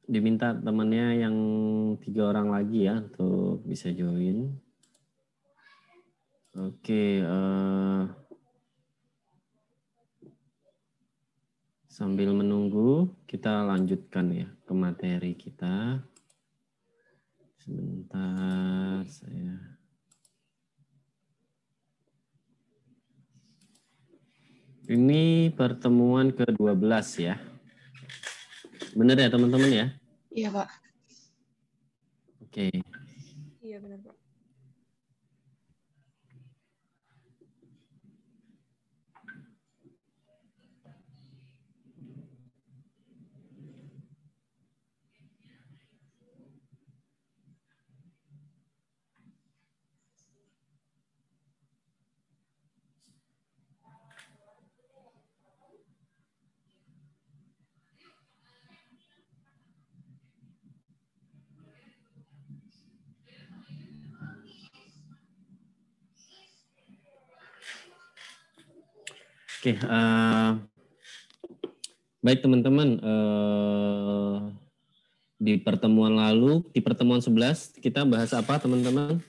diminta temannya yang 3 orang lagi ya untuk bisa join. Oke, sambil menunggu kita lanjutkan ya ke materi kita. Sebentar saya. Ini pertemuan ke-12 ya. Benar ya teman-teman ya? Iya, Pak. Oke. Iya, benar, Pak. Oke, baik teman-teman, di pertemuan lalu, di pertemuan 11 kita bahas apa teman-teman?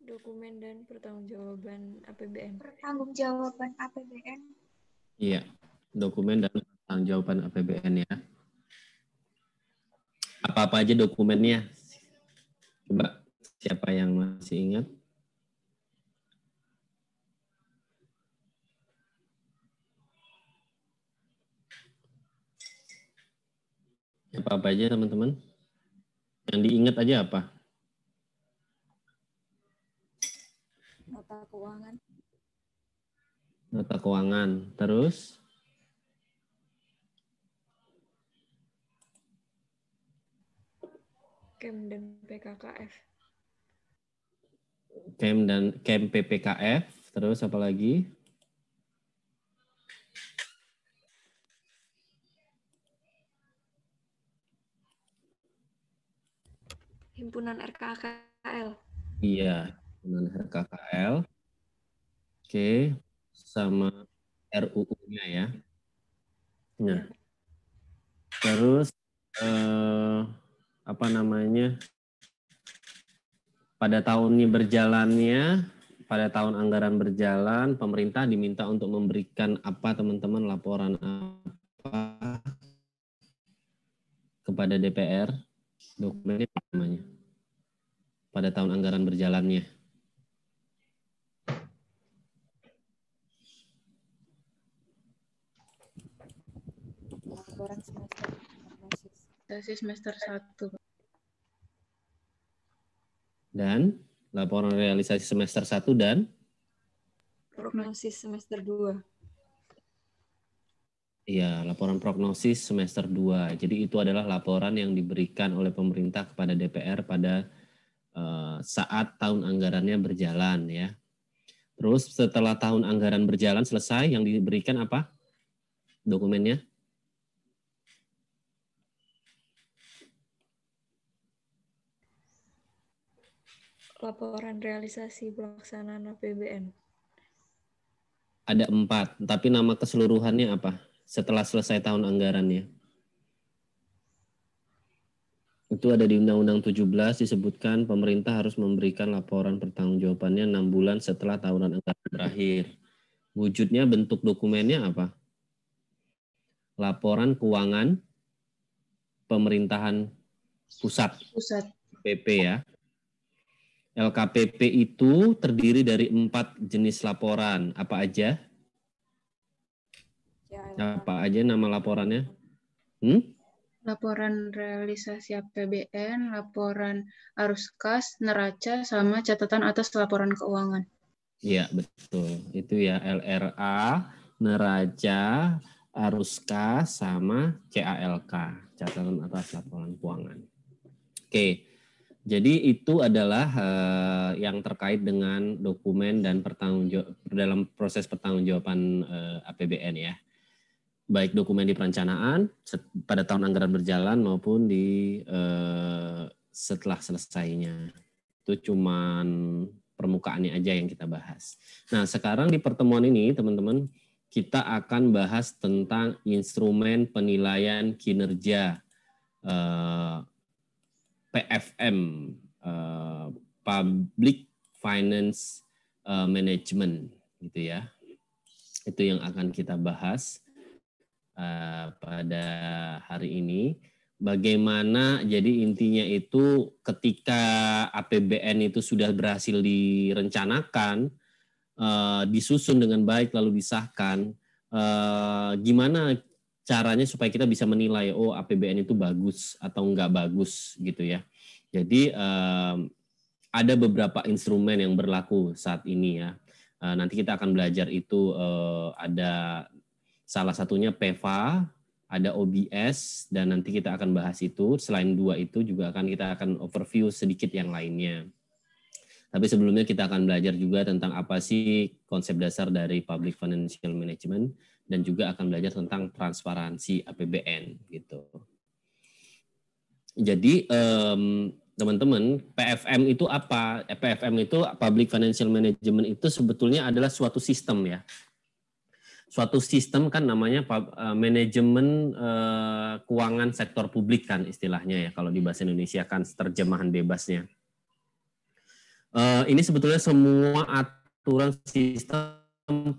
Dokumen dan pertanggungjawaban APBN. Pertanggungjawaban APBN. Iya, dokumen dan pertanggungjawaban APBN ya. Apa-apa aja dokumennya? Coba siapa yang masih ingat? Apa-apa aja teman-teman? Yang diingat aja apa? Nota keuangan. Nota keuangan. Terus? Kem dan PKKF. Kem PPKF. Terus apa lagi? Himpunan RKKL. Iya, himpunan RKKL. Oke, sama RUU-nya ya. Nah, terus apa namanya? Pada tahun anggaran berjalan, pemerintah diminta untuk memberikan apa teman-teman, laporan apa kepada DPR, dokumennya apa namanya? Pada tahun anggaran berjalannya. Laporan semester semester 1. Dan laporan realisasi semester 1 dan prognosis semester 2. iya, laporan prognosis semester 2. Jadi itu adalah laporan yang diberikan oleh pemerintah kepada DPR pada saat tahun anggarannya berjalan ya. Terus setelah tahun anggaran berjalan selesai, yang diberikan apa dokumennya? Laporan realisasi pelaksanaan APBN. Ada 4, tapi nama keseluruhannya apa? Setelah selesai tahun anggarannya. Itu ada di Undang-Undang 17 disebutkan pemerintah harus memberikan laporan pertanggungjawabannya 6 bulan setelah tahunan anggaran berakhir. Wujudnya bentuk dokumennya apa? Laporan keuangan pemerintahan pusat. PP ya. LKPP itu terdiri dari 4 jenis laporan. Apa aja? Apa aja nama laporannya? Laporan realisasi APBN, laporan arus kas, neraca, sama catatan atas laporan keuangan. Iya, betul. Itu ya, LRA, neraca, arus kas, sama CALK, catatan atas laporan keuangan. Oke. Jadi itu adalah yang terkait dengan dokumen dan dalam proses pertanggungjawaban APBN ya. Baik dokumen di perencanaan pada tahun anggaran berjalan maupun di setelah selesainya. Itu cuman permukaannya aja yang kita bahas. Nah, sekarang di pertemuan ini teman-teman kita akan bahas tentang instrumen penilaian kinerja PFM, Public Finance Management, gitu ya. Itu yang akan kita bahas pada hari ini. Bagaimana, jadi intinya itu ketika APBN itu sudah berhasil direncanakan, disusun dengan baik lalu disahkan, gimana caranya supaya kita bisa menilai oh APBN itu bagus atau enggak bagus gitu ya. Jadi ada beberapa instrumen yang berlaku saat ini ya. Nanti kita akan belajar itu, ada salah satunya PEVA, ada OBS, dan nanti kita akan bahas itu. Selain dua itu juga kita akan overview sedikit yang lainnya. Tapi sebelumnya kita akan belajar juga tentang apa sih konsep dasar dari Public Financial Management, dan juga akan belajar tentang transparansi APBN gitu. Jadi teman-teman, PFM itu apa? PFM itu Public Financial Management itu sebetulnya adalah suatu sistem ya. Suatu sistem kan namanya manajemen keuangan sektor publik kan istilahnya ya, kalau di bahasa Indonesia kan terjemahan bebasnya. Ini sebetulnya semua aturan sistem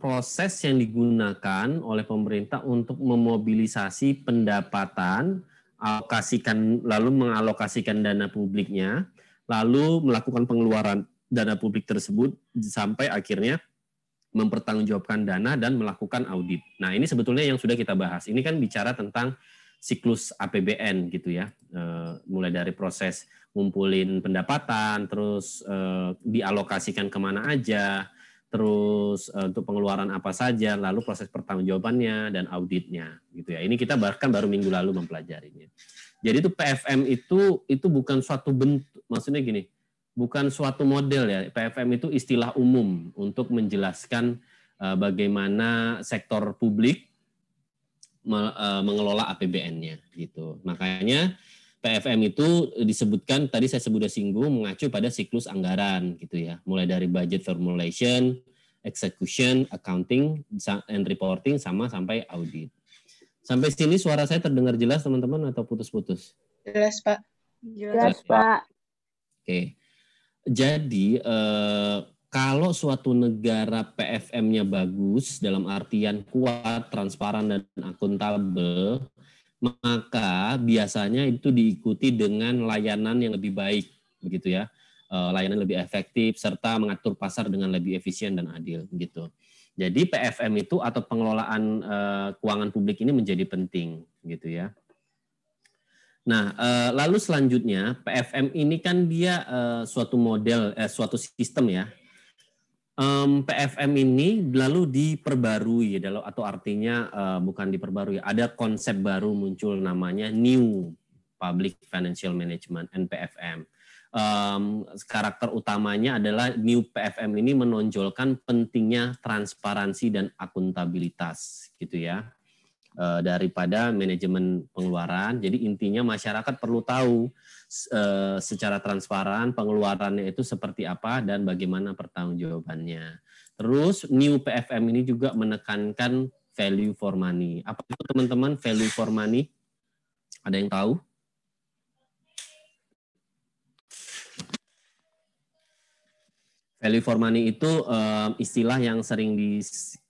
proses yang digunakan oleh pemerintah untuk memobilisasi pendapatan, lalu mengalokasikan dana publiknya, lalu melakukan pengeluaran dana publik tersebut sampai akhirnya mempertanggungjawabkan dana dan melakukan audit. Nah, ini sebetulnya yang sudah kita bahas. Ini kan bicara tentang siklus APBN gitu ya. Mulai dari proses ngumpulin pendapatan, terus dialokasikan kemana aja, terus untuk pengeluaran apa saja, lalu proses pertanggungjawabannya dan auditnya gitu ya. Ini kita bahkan baru minggu lalu mempelajarinya. Jadi itu PFM itu bukan suatu bentuk, maksudnya gini, bukan suatu model ya. PFM itu istilah umum untuk menjelaskan bagaimana sektor publik mengelola APBN-nya gitu. Makanya PFM itu disebutkan, tadi saya sudah singgung, mengacu pada siklus anggaran gitu ya. Mulai dari budget formulation, execution, accounting, and reporting, sampai audit. Sampai sini suara saya terdengar jelas teman-teman atau putus-putus? Jelas, Pak. Jelas, Pak. Oke. Jadi kalau suatu negara PFM-nya bagus dalam artian kuat, transparan, dan akuntabel, maka biasanya itu diikuti dengan layanan yang lebih baik, begitu ya, layanan lebih efektif serta mengatur pasar dengan lebih efisien dan adil, gitu. Jadi PFM itu atau pengelolaan keuangan publik ini menjadi penting, gitu ya. Nah, lalu selanjutnya PFM ini kan dia suatu model, suatu sistem ya. PFM ini lalu diperbarui atau artinya bukan diperbarui, ada konsep baru muncul namanya New Public Financial Management (NPFM). Karakter utamanya adalah New PFM ini menonjolkan pentingnya transparansi dan akuntabilitas, gitu ya. Daripada manajemen pengeluaran. Jadi intinya masyarakat perlu tahu secara transparan pengeluarannya itu seperti apa dan bagaimana pertanggungjawabannya. Terus New PFM ini juga menekankan value for money. Apa itu teman-teman value for money? Ada yang tahu? Value for money itu istilah yang sering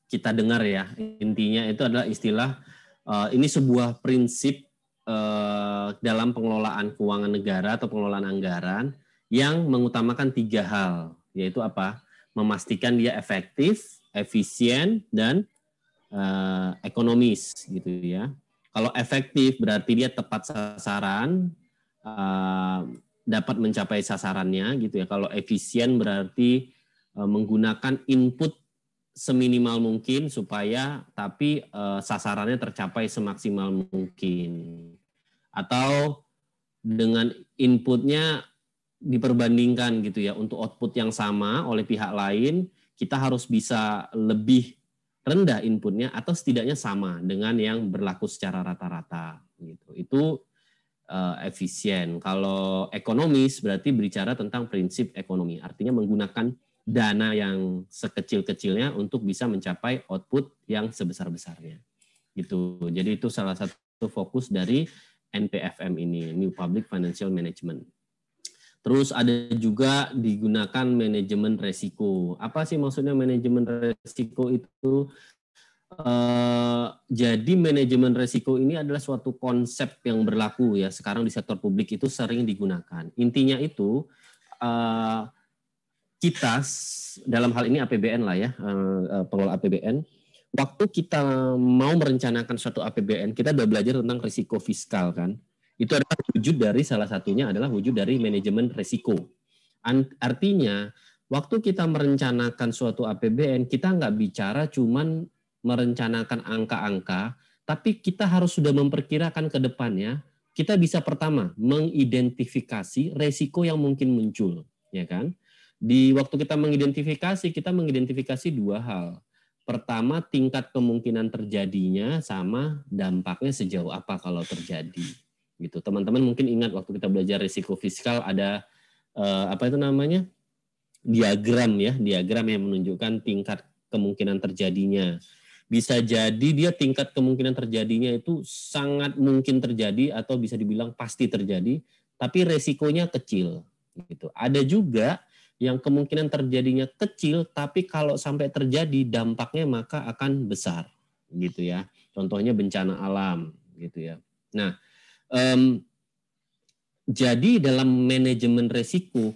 kita dengar ya. Intinya itu adalah istilah ini sebuah prinsip dalam pengelolaan keuangan negara atau pengelolaan anggaran yang mengutamakan 3 hal, yaitu apa? Memastikan dia efektif, efisien, dan ekonomis, gitu ya. Kalau efektif berarti dia tepat sasaran, dapat mencapai sasarannya, gitu ya. Kalau efisien berarti menggunakan input seminimal mungkin supaya sasarannya tercapai semaksimal mungkin. Atau dengan inputnya diperbandingkan gitu ya, untuk output yang sama oleh pihak lain, kita harus bisa lebih rendah inputnya atau setidaknya sama dengan yang berlaku secara rata-rata gitu. Itu efisien. Kalau ekonomis berarti berbicara tentang prinsip ekonomi, artinya menggunakan dana yang sekecil-kecilnya untuk bisa mencapai output yang sebesar-besarnya. Gitu. Jadi itu salah satu fokus dari NPFM ini, New Public Financial Management. Terus ada juga digunakan manajemen resiko. Apa sih maksudnya manajemen resiko itu? Jadi manajemen resiko ini adalah suatu konsep yang berlaku ya sekarang di sektor publik itu sering digunakan. Intinya itu kita dalam hal ini APBN lah ya, pengelola APBN. Waktu kita mau merencanakan suatu APBN, kita udah belajar tentang risiko fiskal kan. Itu adalah wujud dari salah satunya adalah wujud dari manajemen risiko. Artinya, waktu kita merencanakan suatu APBN, kita nggak bicara cuman merencanakan angka-angka, tapi kita harus sudah memperkirakan ke depannya. Kita bisa pertama mengidentifikasi resiko yang mungkin muncul, ya kan? Di waktu kita mengidentifikasi dua hal. Pertama, tingkat kemungkinan terjadinya sama dampaknya sejauh apa kalau terjadi. Gitu. Teman-teman mungkin ingat waktu kita belajar risiko fiskal ada diagram yang menunjukkan tingkat kemungkinan terjadinya. Bisa jadi dia tingkat kemungkinan terjadinya itu sangat mungkin terjadi atau bisa dibilang pasti terjadi, tapi resikonya kecil. Gitu. Ada juga yang kemungkinan terjadinya kecil, tapi kalau sampai terjadi dampaknya maka akan besar, gitu ya. Contohnya bencana alam, gitu ya. Nah, jadi dalam manajemen risiko,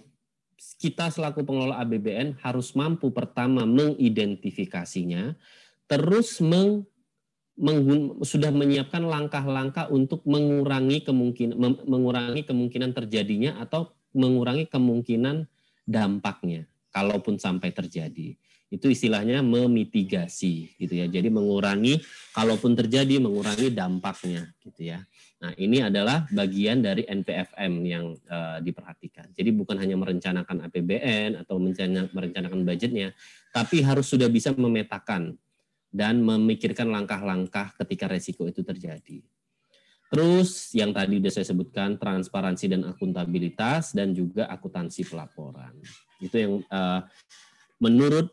kita selaku pengelola APBN harus mampu pertama mengidentifikasinya, terus sudah menyiapkan langkah-langkah untuk mengurangi kemungkinan terjadinya atau mengurangi kemungkinan dampaknya kalaupun sampai terjadi. Itu istilahnya memitigasi gitu ya. Jadi mengurangi kalaupun terjadi mengurangi dampaknya gitu ya. Nah, ini adalah bagian dari NPFM yang diperhatikan. Jadi bukan hanya merencanakan APBN atau merencanakan budgetnya, tapi harus sudah bisa memetakan dan memikirkan langkah-langkah ketika resiko itu terjadi. Terus yang tadi sudah saya sebutkan transparansi dan akuntabilitas dan juga akuntansi pelaporan. Itu yang menurut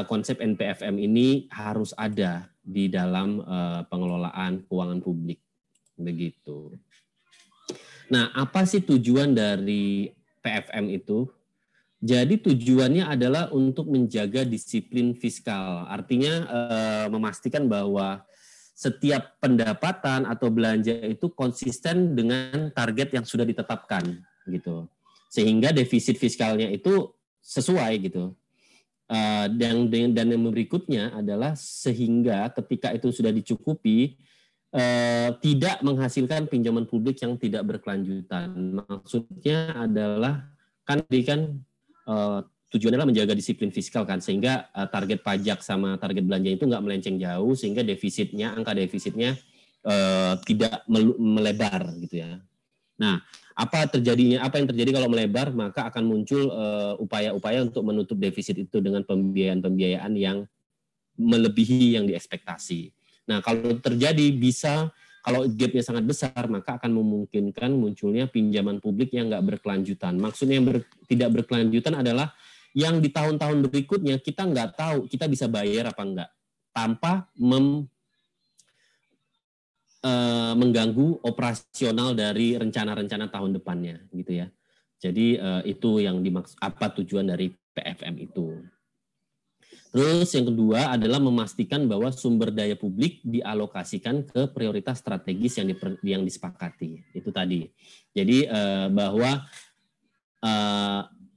konsep NPFM ini harus ada di dalam pengelolaan keuangan publik. Begitu. Nah, apa sih tujuan dari PFM itu? Jadi tujuannya adalah untuk menjaga disiplin fiskal. Artinya memastikan bahwa setiap pendapatan atau belanja itu konsisten dengan target yang sudah ditetapkan gitu. Sehingga defisit fiskalnya itu sesuai gitu. Dan yang berikutnya adalah sehingga ketika itu sudah dicukupi tidak menghasilkan pinjaman publik yang tidak berkelanjutan. Maksudnya adalah kan tujuannya adalah menjaga disiplin fiskal kan, sehingga target pajak sama target belanja itu nggak melenceng jauh, sehingga angka defisitnya tidak melebar gitu ya. Nah, apa yang terjadi kalau melebar? Maka akan muncul upaya-upaya untuk menutup defisit itu dengan pembiayaan yang melebihi yang diekspektasi. Nah, kalau terjadi kalau gap-nya sangat besar, maka akan memungkinkan munculnya pinjaman publik yang nggak berkelanjutan. Maksudnya yang tidak berkelanjutan adalah yang di tahun-tahun berikutnya kita nggak tahu kita bisa bayar apa enggak, tanpa mengganggu operasional dari rencana-rencana tahun depannya, gitu ya. Jadi itu yang dimaksud apa tujuan dari PFM itu. Terus yang kedua adalah memastikan bahwa sumber daya publik dialokasikan ke prioritas strategis yang disepakati. Itu tadi. Jadi bahwa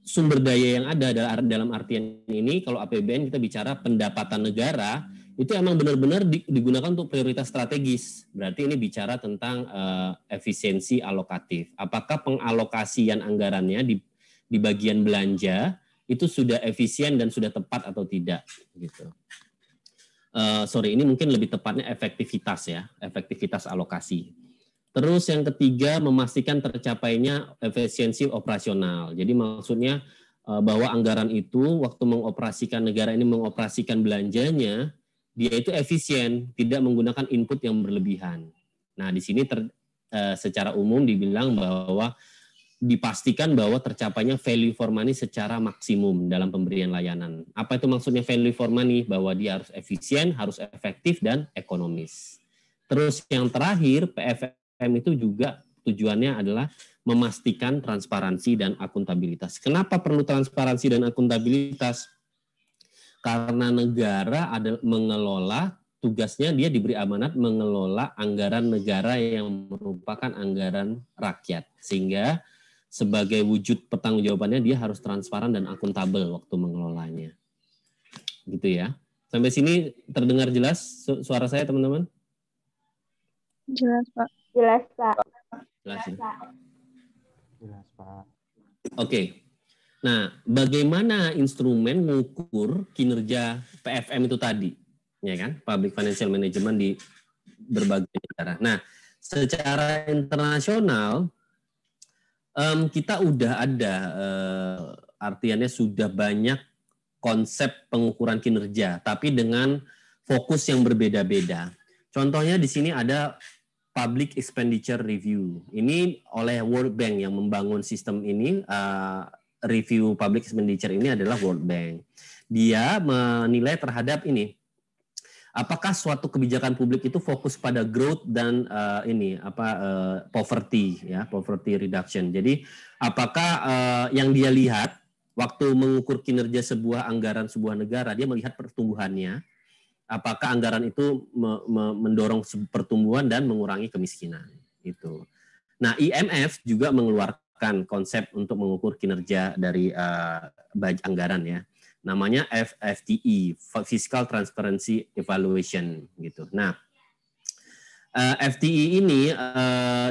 sumber daya yang ada dalam artian ini, kalau APBN kita bicara pendapatan negara, itu emang benar-benar digunakan untuk prioritas strategis. Berarti ini bicara tentang efisiensi alokatif. Apakah pengalokasian anggarannya di bagian belanja itu sudah efisien dan sudah tepat atau tidak gitu. Ini mungkin lebih tepatnya efektivitas alokasi. Terus yang ketiga, memastikan tercapainya efisiensi operasional. Jadi maksudnya bahwa anggaran itu waktu negara ini mengoperasikan belanjanya, dia itu efisien, tidak menggunakan input yang berlebihan. Nah, di sini secara umum dibilang bahwa dipastikan bahwa tercapainya value for money secara maksimum dalam pemberian layanan. Apa itu maksudnya value for money? Bahwa dia harus efisien, harus efektif, dan ekonomis. Terus yang terakhir, PFM itu juga tujuannya adalah memastikan transparansi dan akuntabilitas. Kenapa perlu transparansi dan akuntabilitas? Karena negara ada mengelola, tugasnya dia diberi amanat mengelola anggaran negara yang merupakan anggaran rakyat. Sehingga sebagai wujud pertanggungjawabannya dia harus transparan dan akuntabel waktu mengelolanya. Gitu ya. Sampai sini terdengar jelas suara saya, teman-teman? Jelas, Pak. Jelas, Pak. Jelas ya? Jelas, Pak. Oke. Nah, bagaimana instrumen mengukur kinerja PFM itu tadi? Ya kan? Public Financial Management di berbagai negara. Nah, secara internasional kita udah ada artiannya sudah banyak konsep pengukuran kinerja, tapi dengan fokus yang berbeda-beda. Contohnya di sini ada Public Expenditure Review. Ini oleh World Bank yang membangun sistem ini. Review Public Expenditure ini adalah World Bank. Dia menilai terhadap ini. Apakah suatu kebijakan publik itu fokus pada growth dan poverty, ya, poverty reduction. Jadi apakah yang dia lihat waktu mengukur kinerja sebuah anggaran sebuah negara, dia melihat pertumbuhannya, apakah anggaran itu mendorong pertumbuhan dan mengurangi kemiskinan. Itu. Nah, IMF juga mengeluarkan konsep untuk mengukur kinerja dari anggaran, ya. Namanya FTE, Fiscal Transparency Evaluation, gitu. Nah, FTE ini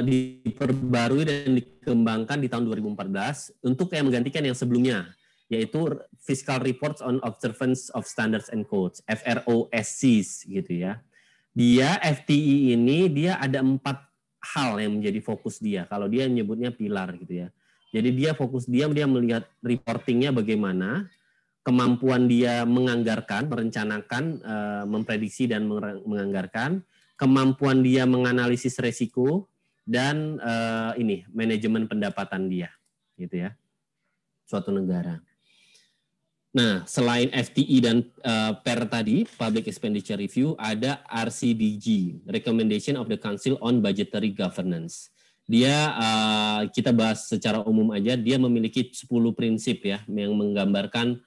diperbarui dan dikembangkan di tahun 2014 untuk yang menggantikan yang sebelumnya, yaitu Fiscal Reports on Observance of Standards and Codes, FROSCs, gitu ya. Dia FTE ini dia ada 4 hal yang menjadi fokus dia. Kalau dia menyebutnya pilar, gitu ya. Jadi dia fokus dia melihat reportingnya bagaimana, kemampuan dia menganggarkan, merencanakan, memprediksi dan menganggarkan, kemampuan dia menganalisis resiko, dan manajemen pendapatan dia, gitu ya, suatu negara. Nah, selain FTE dan PER tadi, Public Expenditure Review, ada RCDG, Recommendation of the Council on Budgetary Governance. Dia, kita bahas secara umum aja, dia memiliki 10 prinsip, ya, yang menggambarkan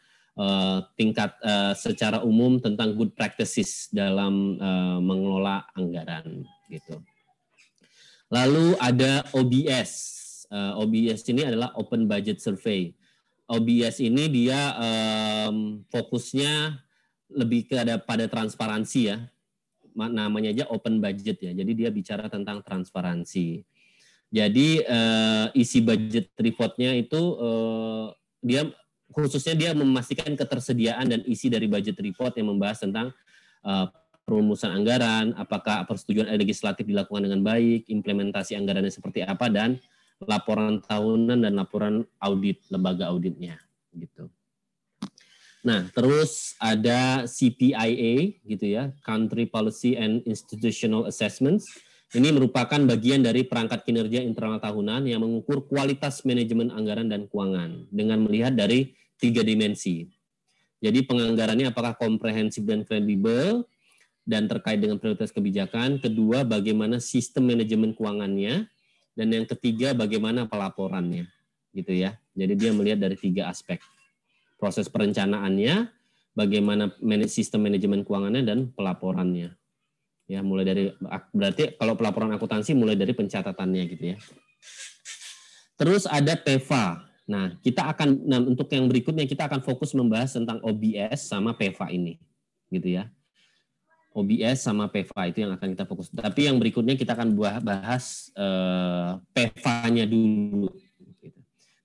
tingkat secara umum tentang good practices dalam mengelola anggaran, gitu. Lalu ada OBS. OBS ini adalah Open Budget Survey. OBS ini dia fokusnya lebih pada transparansi, ya. Namanya aja Open Budget, ya. Jadi dia bicara tentang transparansi. Jadi isi budget reportnya itu khususnya dia memastikan ketersediaan dan isi dari budget report yang membahas tentang perumusan anggaran, apakah persetujuan legislatif dilakukan dengan baik, implementasi anggarannya seperti apa, dan laporan tahunan dan laporan audit lembaga auditnya, gitu. Nah, terus ada CPIA, gitu ya, Country Policy and Institutional Assessments. Ini merupakan bagian dari perangkat kinerja internal tahunan yang mengukur kualitas manajemen anggaran dan keuangan dengan melihat dari 3 dimensi. Jadi penganggarannya apakah komprehensif dan kredibel dan terkait dengan prioritas kebijakan. Kedua, bagaimana sistem manajemen keuangannya. Dan yang ketiga, bagaimana pelaporannya. Gitu ya. Jadi dia melihat dari 3 aspek. Proses perencanaannya, bagaimana sistem manajemen keuangannya, dan pelaporannya. Ya, mulai dari, berarti kalau pelaporan akuntansi mulai dari pencatatannya, gitu ya. Terus ada PEVA. Nah, untuk yang berikutnya kita akan fokus membahas tentang OBS sama PEVA ini, gitu ya. OBS sama PEVA itu yang akan kita fokus. Tapi yang berikutnya kita akan bahas PEVA-nya dulu.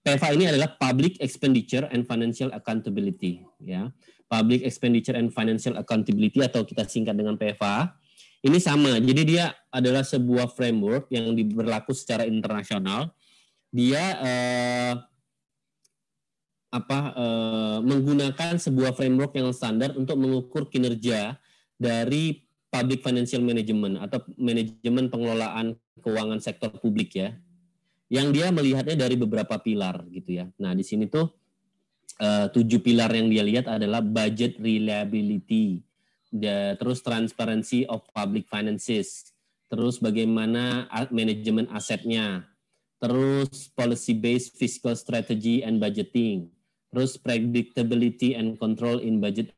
PEVA ini adalah Public Expenditure and Financial Accountability, ya. Public Expenditure and Financial Accountability atau kita singkat dengan PEVA. Ini sama, jadi dia adalah sebuah framework yang berlaku secara internasional. Dia menggunakan sebuah framework yang standar untuk mengukur kinerja dari public financial management atau manajemen pengelolaan keuangan sektor publik, ya. yang dia melihatnya dari beberapa pilar gitu ya. Nah, di sini tuh 7 pilar yang dia lihat adalah budget reliability, terus transparency of public finances, terus bagaimana manajemen asetnya, terus policy based fiscal strategy and budgeting, terus predictability and control in budget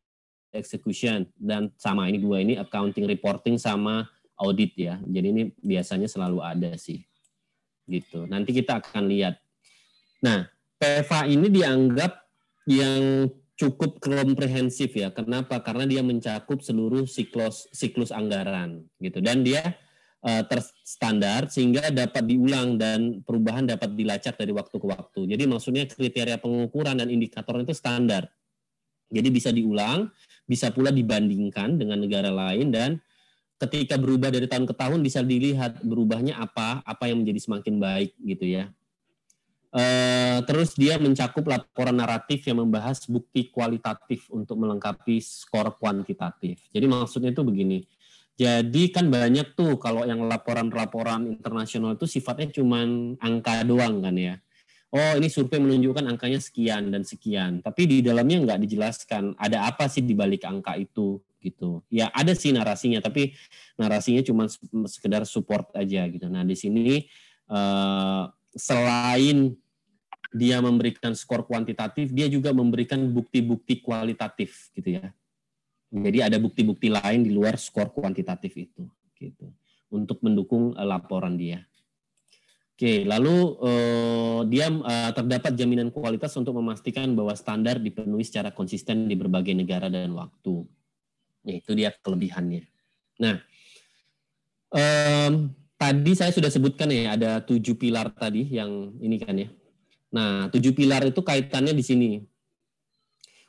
execution, dan sama ini dua ini accounting reporting sama audit ya. Jadi ini biasanya selalu ada sih. Gitu. Nanti kita akan lihat. Nah, PEVA ini dianggap yang cukup komprehensif ya. Kenapa? Karena dia mencakup seluruh siklus anggaran gitu, dan dia terstandar sehingga dapat diulang dan perubahan dapat dilacak dari waktu ke waktu. Jadi maksudnya kriteria pengukuran dan indikator itu standar. Jadi bisa diulang, bisa pula dibandingkan dengan negara lain, dan ketika berubah dari tahun ke tahun bisa dilihat berubahnya apa yang menjadi semakin baik gitu ya. Terus dia mencakup laporan naratif yang membahas bukti kualitatif untuk melengkapi skor kuantitatif. Jadi maksudnya itu begini. Jadi kan banyak tuh kalau yang laporan-laporan internasional itu sifatnya cuman angka doang kan ya. Oh, ini survei menunjukkan angkanya sekian dan sekian. Tapi di dalamnya nggak dijelaskan ada apa sih di balik angka itu gitu. Ya ada sih narasinya, tapi narasinya cuma sekedar support aja gitu. Nah di sini selain dia memberikan skor kuantitatif, dia juga memberikan bukti-bukti kualitatif gitu ya. Jadi ada bukti-bukti lain di luar skor kuantitatif itu gitu untuk mendukung laporan dia. Oke, lalu dia terdapat jaminan kualitas untuk memastikan bahwa standar dipenuhi secara konsisten di berbagai negara dan waktu. Ya, itu dia kelebihannya. Nah, tadi saya sudah sebutkan ya ada 7 pilar tadi yang ini kan ya. Nah, 7 pilar itu kaitannya di sini.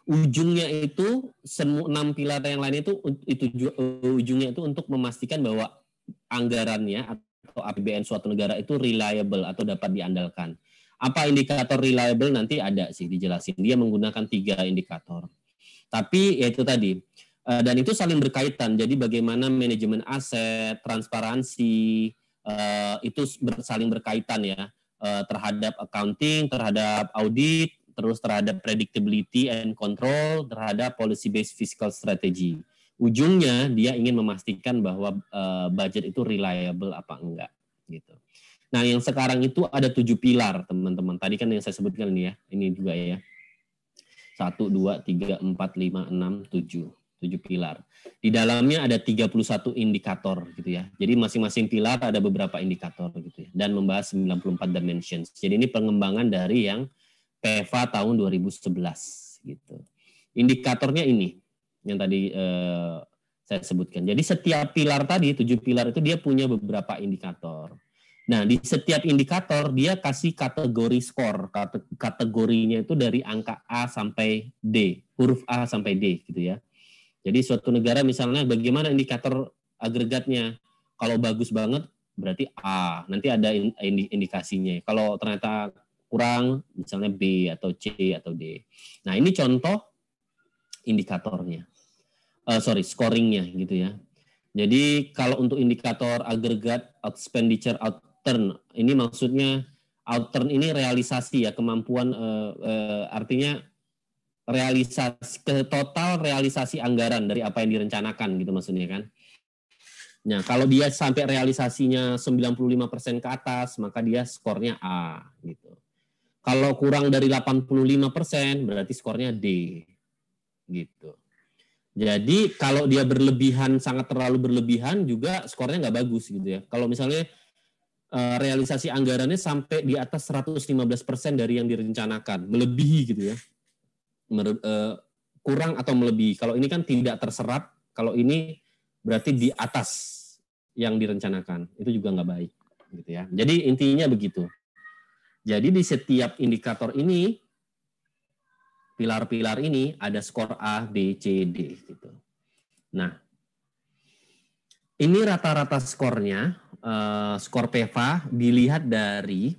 Ujungnya itu 6 pilar yang lain itu ujungnya itu untuk memastikan bahwa anggarannya atau APBN suatu negara itu reliable atau dapat diandalkan. Apa indikator reliable nanti ada sih dijelasin. Dia menggunakan 3 indikator. Tapi ya itu tadi. Dan itu saling berkaitan. Jadi bagaimana manajemen aset, transparansi itu saling berkaitan ya terhadap accounting, terhadap audit, terus terhadap predictability and control, terhadap policy based fiscal strategy. Ujungnya dia ingin memastikan bahwa budget itu reliable apa enggak gitu. Nah, yang sekarang itu ada 7 pilar, teman-teman. Tadi kan yang saya sebutkan ini ya. Ini juga ya. 1 2 3 4 5 6 7. 7 pilar. Di dalamnya ada 31 indikator gitu ya. Jadi masing-masing pilar ada beberapa indikator gitu ya, dan membahas 94 dimensions. Jadi ini pengembangan dari yang PEVA tahun 2011 gitu. Indikatornya ini yang tadi saya sebutkan. Jadi setiap pilar tadi 7 pilar itu dia punya beberapa indikator. Nah, di setiap indikator dia kasih kategori skor. Kategorinya itu dari angka A sampai D, huruf A sampai D gitu ya. Jadi suatu negara misalnya bagaimana indikator agregatnya. Kalau bagus banget berarti A. Nanti ada indikasinya. Kalau ternyata kurang misalnya B atau C atau D. Nah, ini contoh indikatornya. Scoringnya gitu ya. Jadi kalau untuk indikator agregat expenditure outturn, ini maksudnya outturn ini realisasi ya, kemampuan artinya realisasi total realisasi anggaran dari apa yang direncanakan gitu maksudnya kan. Nah, kalau dia sampai realisasinya 95% ke atas, maka dia skornya A gitu. Kalau kurang dari 85% berarti skornya D gitu. Jadi kalau dia berlebihan, sangat terlalu berlebihan juga skornya nggak bagus gitu ya. Kalau misalnya realisasi anggarannya sampai di atas 115% dari yang direncanakan, melebihi gitu ya. Kurang atau melebihi. Kalau ini kan tidak terserap, kalau ini berarti di atas yang direncanakan. Itu juga nggak baik gitu ya. Jadi intinya begitu. Jadi di setiap indikator ini, pilar-pilar ini ada skor A, B, C, D gitu. Nah, ini rata-rata skornya, skor PEVA dilihat dari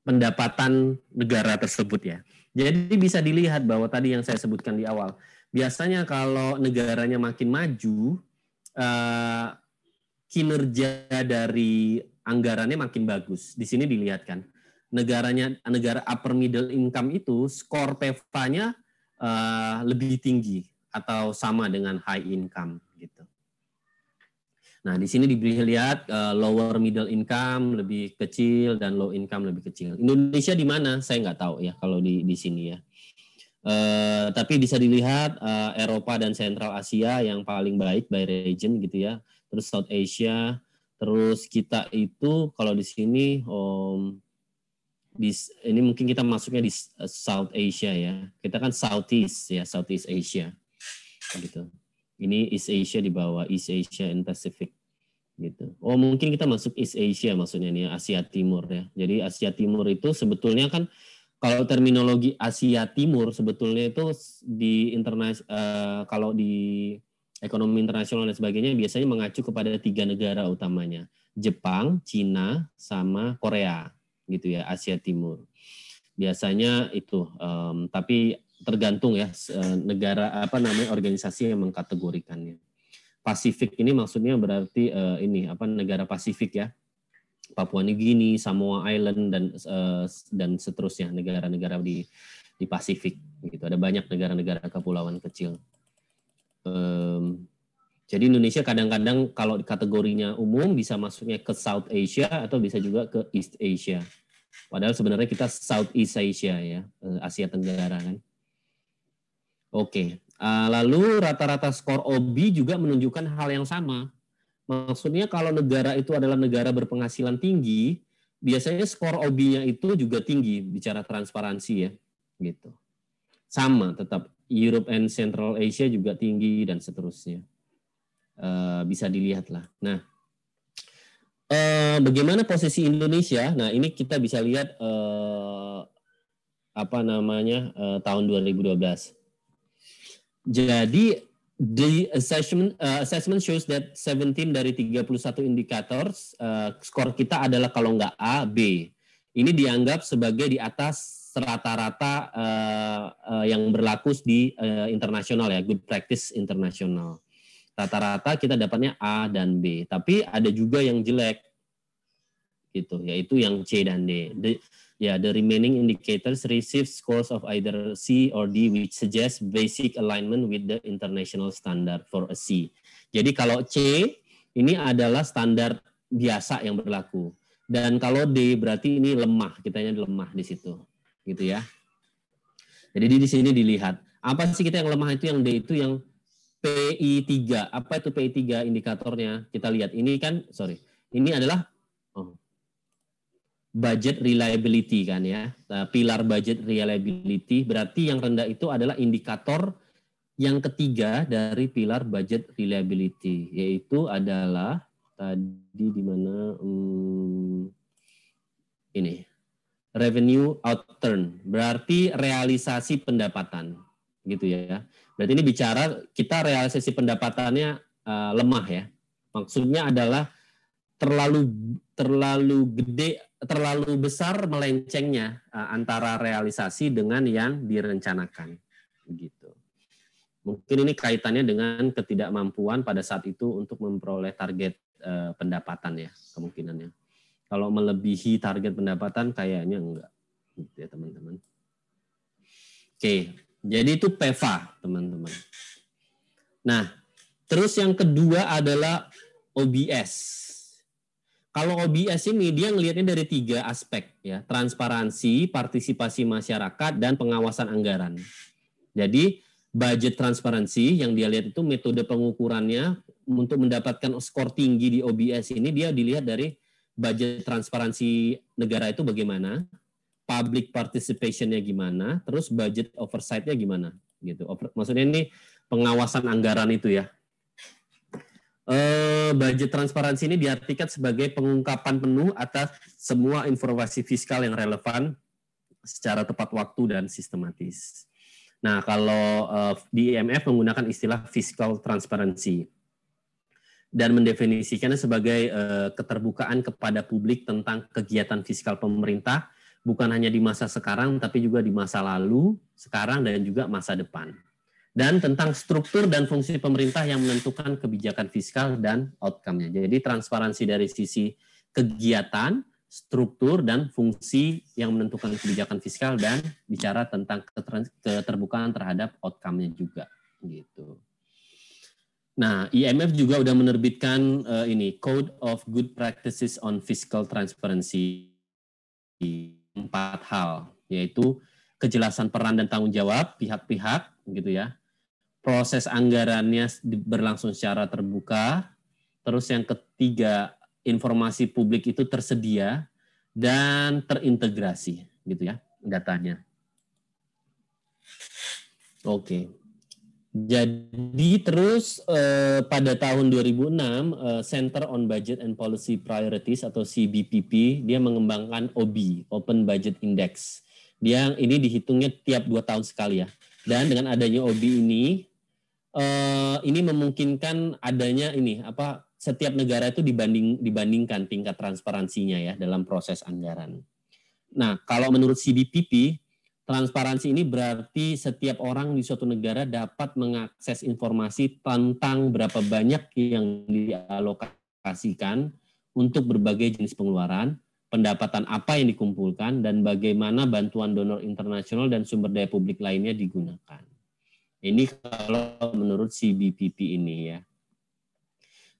pendapatan negara tersebut ya. Jadi bisa dilihat bahwa tadi yang saya sebutkan di awal, biasanya kalau negaranya makin maju, kinerja dari anggarannya makin bagus. Di sini dilihat kan, negara upper middle income itu skor PEVA-nya lebih tinggi atau sama dengan high income gitu. Nah, di sini dilihat lower middle income lebih kecil dan low income lebih kecil. Indonesia di mana? Saya nggak tahu ya kalau di sini ya. Tapi bisa dilihat Eropa dan Central Asia yang paling baik by region gitu ya. Terus South Asia, terus kita itu kalau di sini ini mungkin kita masuknya di South Asia ya. Kita kan Southeast ya, Southeast Asia gitu. Ini East Asia di bawah, East Asia and Pacific gitu. Oh, mungkin kita masuk East Asia maksudnya nih, Asia Timur ya. Jadi Asia Timur itu sebetulnya kan kalau terminologi Asia Timur sebetulnya itu di kalau di ekonomi internasional dan sebagainya biasanya mengacu kepada 3 negara utamanya. Jepang, Cina, sama Korea gitu ya, Asia Timur. Biasanya itu tapi tergantung ya negara organisasi yang mengkategorikannya. Pasifik ini maksudnya berarti negara Pasifik ya. Papua New Guinea, Samoa Island dan seterusnya negara-negara di Pasifik gitu. Ada banyak negara-negara kepulauan kecil. Jadi Indonesia kadang-kadang kalau kategorinya umum bisa masuknya ke South Asia atau bisa juga ke East Asia. Padahal sebenarnya kita Southeast Asia ya, Asia Tenggara kan. Oke, lalu rata-rata skor OB juga menunjukkan hal yang sama. Maksudnya kalau negara itu adalah negara berpenghasilan tinggi, biasanya skor OB-nya itu juga tinggi, bicara transparansi ya, gitu. Sama tetap, Europe and Central Asia juga tinggi dan seterusnya. Bisa dilihat lah. Nah, bagaimana posisi Indonesia? Nah, ini kita bisa lihat tahun 2012. Jadi the assessment shows that 17 dari 31 indicators skor kita adalah kalau nggak A, B. Ini dianggap sebagai di atas rata-rata yang berlaku di internasional ya, good practice internasional. Rata-rata kita dapatnya A dan B, tapi ada juga yang jelek gitu, yaitu yang C dan D. The remaining indicators receive scores of either C or D, which suggests basic alignment with the international standard for a C. Jadi kalau C ini adalah standar biasa yang berlaku, dan kalau D berarti ini lemah, kitanya lemah di situ, gitu ya. Jadi di sini dilihat apa sih kita yang lemah itu, yang D itu yang PI3. Apa itu PI3 indikatornya? Kita lihat ini kan, ini adalah budget reliability kan ya, pilar budget reliability, berarti yang rendah itu adalah indikator yang ketiga dari pilar budget reliability, yaitu adalah tadi di mana ini revenue outturn, berarti realisasi pendapatan gitu ya. Berarti ini bicara kita realisasi pendapatannya lemah ya, maksudnya adalah terlalu gede, terlalu besar melencengnya antara realisasi dengan yang direncanakan gitu. Mungkin ini kaitannya dengan ketidakmampuan pada saat itu untuk memperoleh target pendapatan ya, kemungkinannya. Kalau melebihi target pendapatan kayaknya enggak gitu ya teman-teman. Oke, jadi itu PEVA teman-teman. Nah, terus yang kedua adalah OBS. Kalau OBS ini dia ngelihatnya dari 3 aspek ya, transparansi, partisipasi masyarakat, dan pengawasan anggaran. Jadi budget transparansi yang dia lihat itu metode pengukurannya untuk mendapatkan skor tinggi di OBS ini, dia dilihat dari budget transparansi negara itu bagaimana, public participation-nya gimana, terus budget oversight-nya gimana gitu. Maksudnya ini pengawasan anggaran itu ya. Budget transparansi ini diartikan sebagai pengungkapan penuh atas semua informasi fiskal yang relevan secara tepat waktu dan sistematis. Nah, kalau di IMF menggunakan istilah fiscal transparency dan mendefinisikannya sebagai keterbukaan kepada publik tentang kegiatan fiskal pemerintah, bukan hanya di masa sekarang, tapi juga di masa lalu, sekarang, dan juga masa depan. dan tentang struktur dan fungsi pemerintah yang menentukan kebijakan fiskal dan outcome-nya. Jadi transparansi dari sisi kegiatan, struktur, dan fungsi yang menentukan kebijakan fiskal, dan bicara tentang keterbukaan terhadap outcome-nya juga. Gitu. Nah, IMF juga udah menerbitkan ini Code of Good Practices on Fiscal Transparency. 4 hal, yaitu kejelasan peran dan tanggung jawab pihak-pihak, gitu ya. Proses anggarannya berlangsung secara terbuka. Terus yang ketiga, informasi publik itu tersedia dan terintegrasi, gitu ya, datanya. Oke. Jadi terus pada tahun 2006 Center on Budget and Policy Priorities atau CBPP dia mengembangkan OB, Open Budget Index. Dia ini dihitungnya tiap 2 tahun sekali ya. Dan dengan adanya OB ini memungkinkan adanya setiap negara itu dibandingkan tingkat transparansinya ya dalam proses anggaran. Nah, kalau menurut CBPP transparansi ini berarti setiap orang di suatu negara dapat mengakses informasi tentang berapa banyak yang dialokasikan untuk berbagai jenis pengeluaran, pendapatan apa yang dikumpulkan, dan bagaimana bantuan donor internasional dan sumber daya publik lainnya digunakan. Ini kalau menurut CBPP ini ya.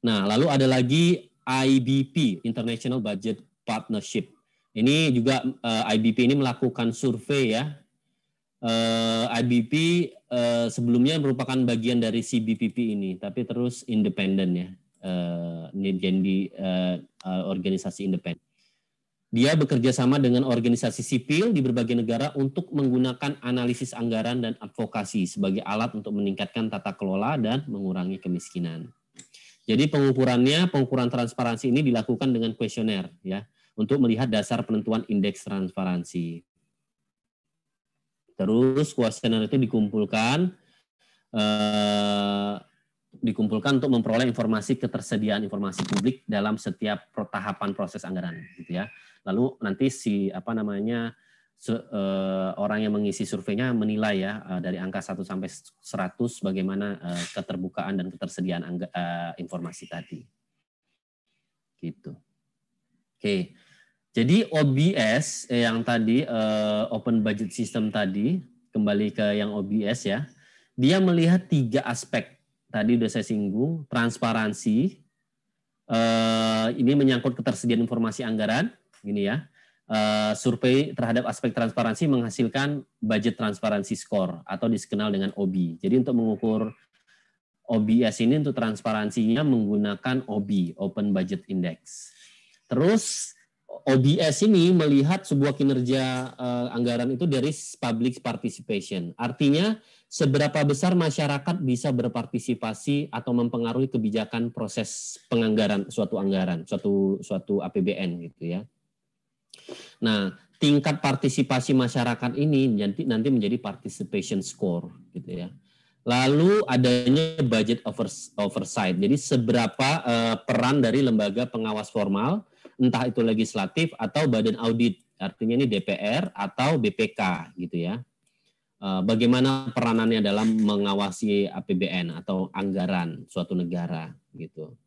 Nah, lalu ada lagi IBP, International Budget Partnership. Ini juga IBP ini melakukan survei ya. IBP sebelumnya merupakan bagian dari CBPP ini, tapi terus independen ya. Ini jadi organisasi independen. Dia bekerja sama dengan organisasi sipil di berbagai negara untuk menggunakan analisis anggaran dan advokasi sebagai alat untuk meningkatkan tata kelola dan mengurangi kemiskinan. Jadi pengukuran transparansi ini dilakukan dengan kuesioner ya, untuk melihat dasar penentuan indeks transparansi. Terus kuesioner itu dikumpulkan untuk memperoleh informasi ketersediaan informasi publik dalam setiap tahapan proses anggaran, gitu ya. Lalu nanti orang yang mengisi surveinya menilai ya dari angka 1 sampai 100 bagaimana keterbukaan dan ketersediaan informasi tadi. Gitu. Oke. Jadi OBS yang tadi Open Budget System tadi, kembali ke yang OBS ya. Dia melihat 3 aspek. Tadi udah saya singgung, transparansi. Ini menyangkut ketersediaan informasi anggaran, gini ya. Survei terhadap aspek transparansi menghasilkan budget transparansi score atau dikenal dengan OB. Jadi untuk mengukur OBS ini untuk transparansinya menggunakan OB, Open Budget Index. Terus OBS ini melihat sebuah kinerja anggaran itu dari public participation. Artinya seberapa besar masyarakat bisa berpartisipasi atau mempengaruhi kebijakan proses penganggaran suatu anggaran, suatu APBN gitu ya. Nah, tingkat partisipasi masyarakat ini nanti menjadi participation score gitu ya. Lalu adanya budget oversight. Jadi seberapa peran dari lembaga pengawas formal, entah itu legislatif atau badan audit, artinya ini DPR atau BPK gitu ya. Bagaimana peranannya dalam mengawasi APBN atau anggaran suatu negara gitu.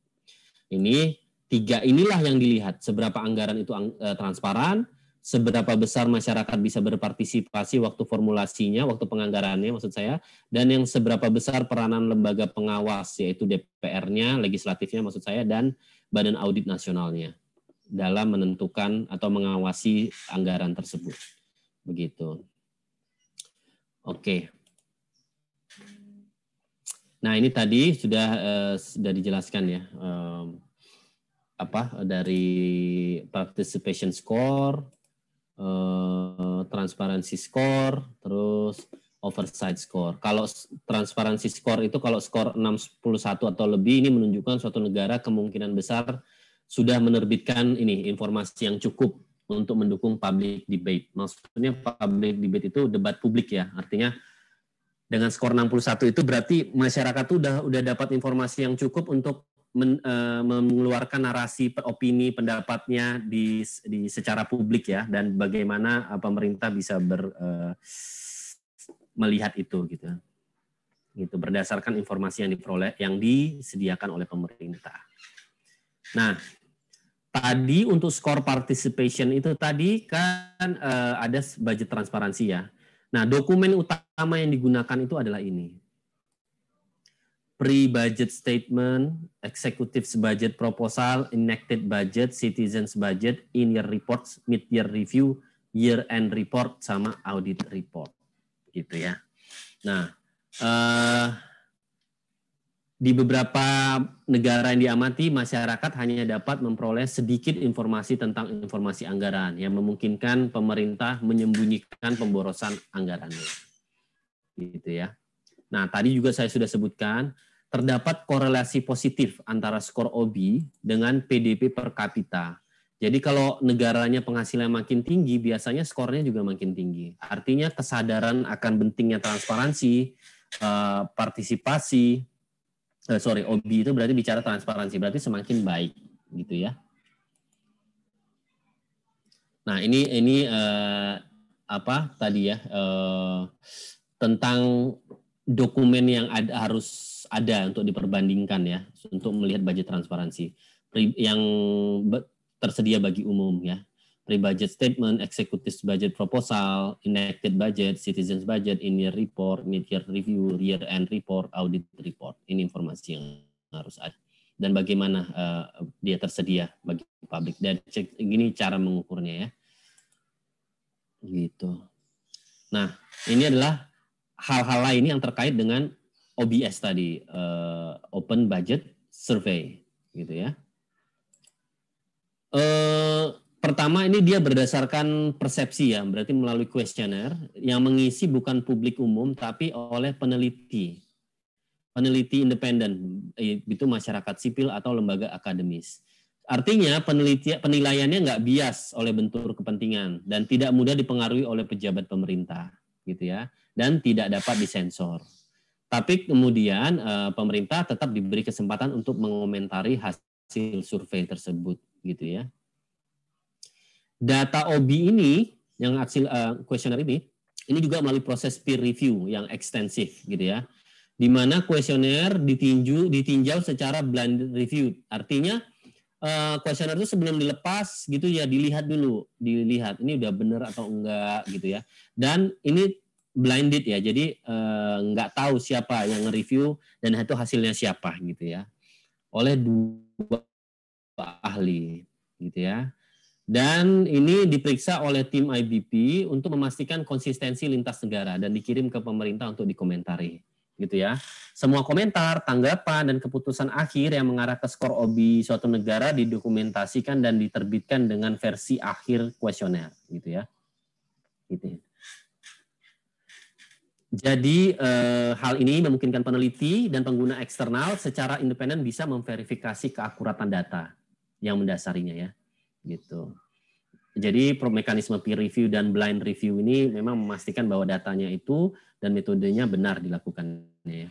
Ini 3 inilah yang dilihat, seberapa anggaran itu transparan, seberapa besar masyarakat bisa berpartisipasi waktu formulasinya, waktu penganggarannya maksud saya, dan yang seberapa besar peranan lembaga pengawas, yaitu DPR-nya, legislatifnya maksud saya, dan badan audit nasionalnya dalam menentukan atau mengawasi anggaran tersebut. Begitu. Oke. Nah, ini tadi sudah dijelaskan ya. Dari participation score, transparency score, terus oversight score. Kalau transparency score itu kalau skor 61 atau lebih ini menunjukkan suatu negara kemungkinan besar sudah menerbitkan informasi yang cukup untuk mendukung public debate. Maksudnya public debate itu debat publik ya. Artinya dengan skor 61 itu berarti masyarakat tuh udah dapat informasi yang cukup untuk mengeluarkan narasi, opini, pendapatnya di secara publik ya, dan bagaimana pemerintah bisa melihat itu gitu. Itu berdasarkan informasi yang diperoleh, yang disediakan oleh pemerintah. Nah, tadi untuk skor participation itu tadi kan ada budget transparansi ya. Nah, dokumen utama yang digunakan itu adalah ini. Pre-budget statement, executive's budget proposal, enacted budget, citizens budget, in-year reports, mid-year review, year-end report, sama audit report. Gitu ya. Nah, di beberapa negara yang diamati, masyarakat hanya dapat memperoleh sedikit informasi tentang informasi anggaran yang memungkinkan pemerintah menyembunyikan pemborosan anggarannya. Gitu ya. Nah, tadi juga saya sudah sebutkan, terdapat korelasi positif antara skor OB dengan PDB per kapita. Jadi kalau negaranya penghasilan makin tinggi, biasanya skornya juga makin tinggi. Artinya kesadaran akan pentingnya transparansi, partisipasi, OB itu berarti bicara transparansi, berarti semakin baik gitu ya. Nah ini apa tadi ya, tentang dokumen yang harus ada untuk diperbandingkan ya, untuk melihat budget transparansi yang tersedia bagi umum ya. Pre-budget statement, executive budget proposal, enacted budget, citizens budget, in-year report, mid-year review, year-end report, audit report. Ini informasi yang harus ada. Dan bagaimana dia tersedia bagi publik. Dan gini cara mengukurnya ya. Gitu. Nah, ini adalah hal-hal lain yang terkait dengan OBS tadi, Open Budget Survey, gitu ya. Pertama ini dia berdasarkan persepsi ya, berarti melalui kuesioner yang mengisi bukan publik umum tapi oleh peneliti independen, itu masyarakat sipil atau lembaga akademis. Artinya penilaiannya nggak bias oleh bentur kepentingan dan tidak mudah dipengaruhi oleh pejabat pemerintah, gitu ya, dan tidak dapat disensor. Tapi kemudian pemerintah tetap diberi kesempatan untuk mengomentari hasil survei tersebut, gitu ya. Data OB ini, yang hasil kuesioner ini juga melalui proses peer review yang ekstensif, gitu ya, di mana kuesioner ditinjau secara blind review. Artinya kuesioner itu sebelum dilepas gitu ya dilihat ini udah benar atau enggak gitu ya. Dan ini blinded ya, jadi nggak tahu siapa yang nge-review dan itu hasilnya siapa gitu ya, oleh 2 ahli gitu ya. Dan ini diperiksa oleh tim IBP untuk memastikan konsistensi lintas negara dan dikirim ke pemerintah untuk dikomentari, gitu ya. Semua komentar, tanggapan, dan keputusan akhir yang mengarah ke skor OB suatu negara didokumentasikan dan diterbitkan dengan versi akhir kuesioner, gitu ya. Gitu. Jadi hal ini memungkinkan peneliti dan pengguna eksternal secara independen bisa memverifikasi keakuratan data yang mendasarinya ya. Gitu. Jadi mekanisme peer review dan blind review ini memang memastikan bahwa datanya itu dan metodenya benar dilakukannya.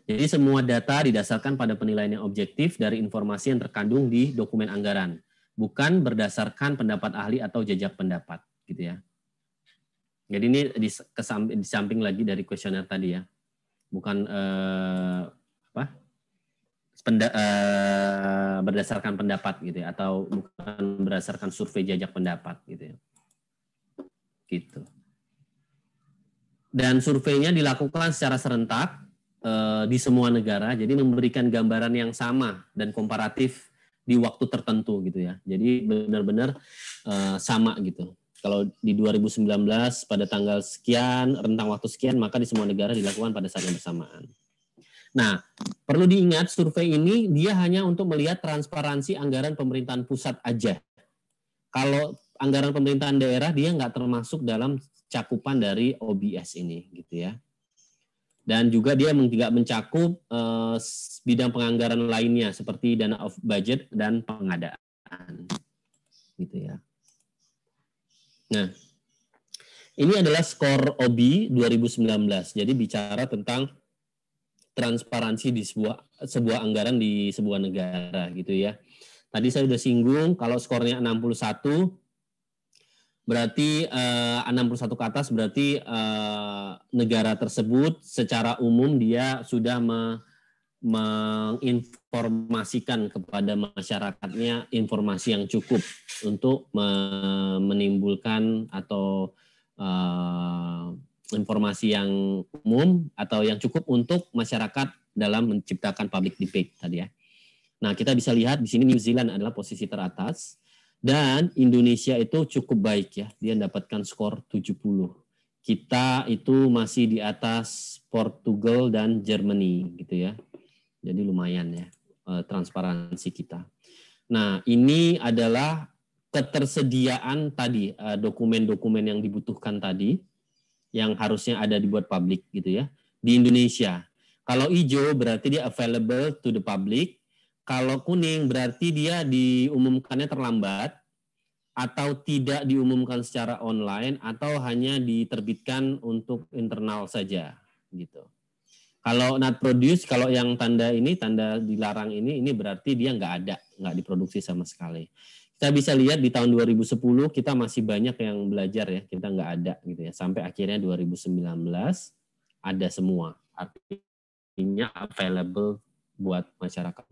Jadi semua data didasarkan pada penilaian yang objektif dari informasi yang terkandung di dokumen anggaran, bukan berdasarkan pendapat ahli atau jajak pendapat, gitu ya. Jadi ini di samping lagi dari kuesioner tadi ya, bukan berdasarkan pendapat gitu ya, atau bukan berdasarkan survei jajak pendapat gitu ya. Gitu. Dan surveinya dilakukan secara serentak di semua negara, jadi memberikan gambaran yang sama dan komparatif di waktu tertentu gitu ya. Jadi benar-benar sama gitu. Kalau di 2019 pada tanggal sekian, rentang waktu sekian, maka di semua negara dilakukan pada saat yang bersamaan. Nah, perlu diingat survei ini dia hanya untuk melihat transparansi anggaran pemerintahan pusat aja. Kalau anggaran pemerintahan daerah dia nggak termasuk dalam cakupan dari OBS ini, gitu ya. Dan juga dia tidak mencakup bidang penganggaran lainnya seperti dana of budget dan pengadaan, gitu ya. Nah, ini adalah skor OB 2019. Jadi bicara tentang transparansi di sebuah anggaran di sebuah negara gitu ya. Tadi saya sudah singgung kalau skornya 61 Berarti 61 ke atas berarti negara tersebut secara umum dia sudah menginformasikan kepada masyarakatnya informasi yang cukup untuk menimbulkan atau informasi yang umum atau yang cukup untuk masyarakat dalam menciptakan public debate tadi ya. Nah, kita bisa lihat di sini New Zealand adalah posisi teratas dan Indonesia itu cukup baik ya. Dia mendapatkan skor 70. Kita itu masih di atas Portugal dan Germany gitu ya. Jadi lumayan ya transparansi kita. Nah, ini adalah ketersediaan tadi dokumen-dokumen yang dibutuhkan tadi yang harusnya ada dibuat publik gitu ya di Indonesia. Kalau hijau berarti dia available to the public. Kalau kuning berarti dia diumumkannya terlambat atau tidak diumumkan secara online atau hanya diterbitkan untuk internal saja gitu. Kalau not produce, kalau yang tanda ini, tanda dilarang ini berarti dia nggak diproduksi sama sekali. Kita bisa lihat di tahun 2010 kita masih banyak yang belajar ya, kita nggak ada gitu ya. Sampai akhirnya 2019 ada semua, artinya available buat masyarakat.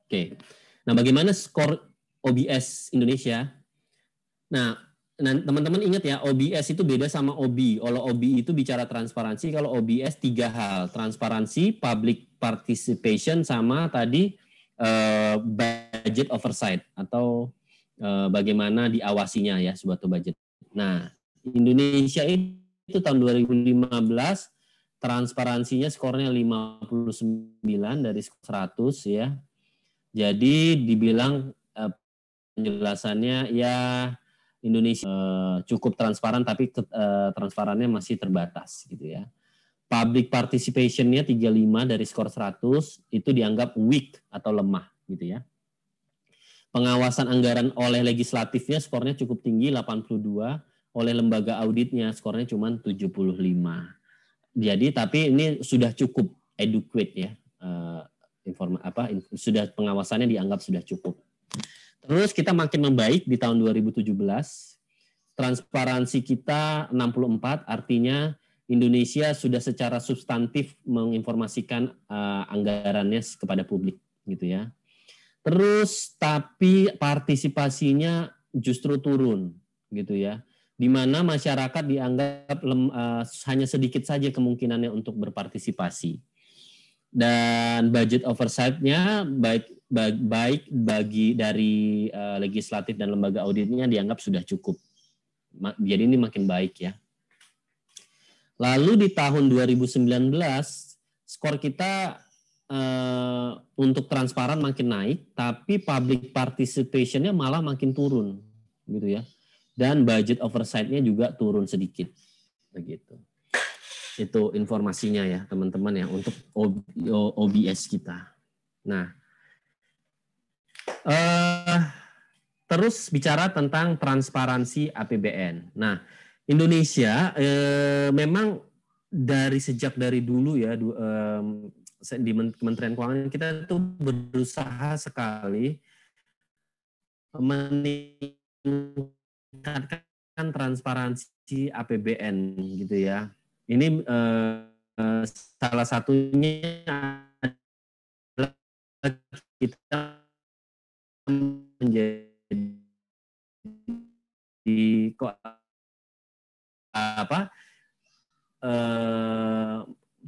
Oke, nah bagaimana skor OBS Indonesia? Nah, teman-teman ingat ya, OBS itu beda sama OB. Kalau OB itu bicara transparansi, kalau OBS 3 hal. Transparansi, public participation, sama tadi budget oversight atau bagaimana diawasinya ya suatu budget. Nah, Indonesia itu tahun 2015 transparansinya skornya 59 dari 100 ya. Jadi dibilang penjelasannya ya Indonesia cukup transparan tapi transparannya masih terbatas gitu ya. Public participation-nya 35 dari skor 100 itu dianggap weak atau lemah gitu ya. Pengawasan anggaran oleh legislatifnya skornya cukup tinggi 82, oleh lembaga auditnya skornya cuma 75. Jadi tapi ini sudah cukup adequate ya. Sudah pengawasannya dianggap sudah cukup. Terus kita makin membaik di tahun 2017. Transparansi kita 64, artinya Indonesia sudah secara substantif menginformasikan anggarannya kepada publik gitu ya. Terus tapi partisipasinya justru turun gitu ya. Di mana masyarakat dianggap hanya sedikit saja kemungkinannya untuk berpartisipasi. Dan budget oversight-nya baik bagi dari legislatif dan lembaga auditnya dianggap sudah cukup. Jadi ini makin baik ya. Lalu di tahun 2019 skor kita untuk transparan makin naik, tapi public participation-nya malah makin turun gitu ya. Dan budget oversight-nya juga turun sedikit begitu. Itu informasinya ya teman-teman ya untuk OBS kita. Nah, terus bicara tentang transparansi APBN. Nah, Indonesia memang sejak dari dulu ya di Kementerian Keuangan kita tuh berusaha sekali meningkatkan transparansi APBN gitu ya. Ini salah satunya adalah kita menjadi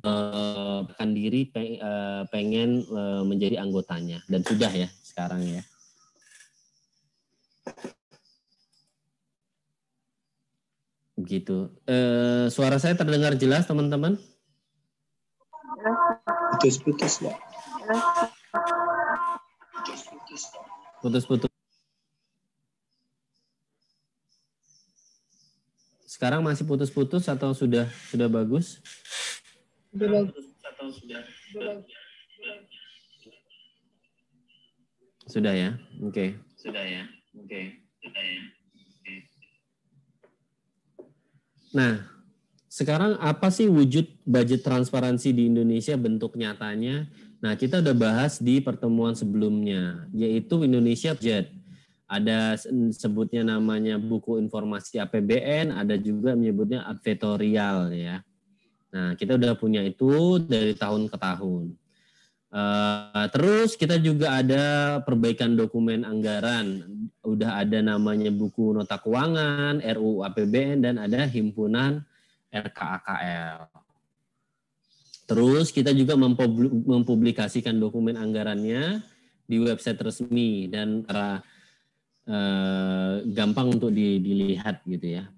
bahkan diri pengen menjadi anggotanya dan sudah ya sekarang ya. Begitu. Suara saya terdengar jelas teman-teman? Putus-putus ya. Putus-putus. Sekarang masih putus-putus atau sudah bagus? Sudah ya. Oke. Sudah ya. Oke. Nah, sekarang apa sih wujud budget transparansi di Indonesia bentuk nyatanya? Nah, kita udah bahas di pertemuan sebelumnya, yaitu Indonesia Budget. Ada sebutnya namanya buku informasi APBN, ada juga menyebutnya advertorial ya. Nah, kita udah punya itu dari tahun ke tahun. Terus kita juga ada perbaikan dokumen anggaran. Udah ada namanya buku nota keuangan, RUU APBN, dan ada himpunan RKAKL. Terus kita juga mempublikasikan dokumen anggarannya di website resmi dan gampang untuk dilihat gitu ya.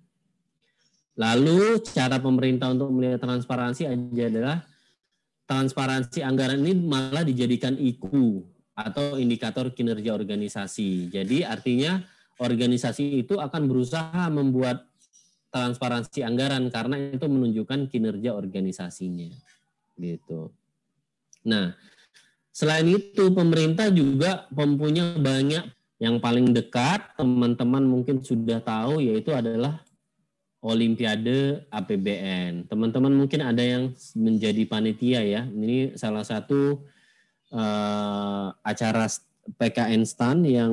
Lalu cara pemerintah untuk melihat transparansi adalah transparansi anggaran ini malah dijadikan IKU atau indikator kinerja organisasi. Jadi artinya organisasi itu akan berusaha membuat transparansi anggaran karena itu menunjukkan kinerja organisasinya. Gitu. Nah, selain itu pemerintah juga mempunyai banyak yang paling dekat teman-teman mungkin sudah tahu yaitu adalah Olimpiade APBN. Teman-teman mungkin ada yang menjadi panitia ya. Ini salah satu acara PKN STAN yang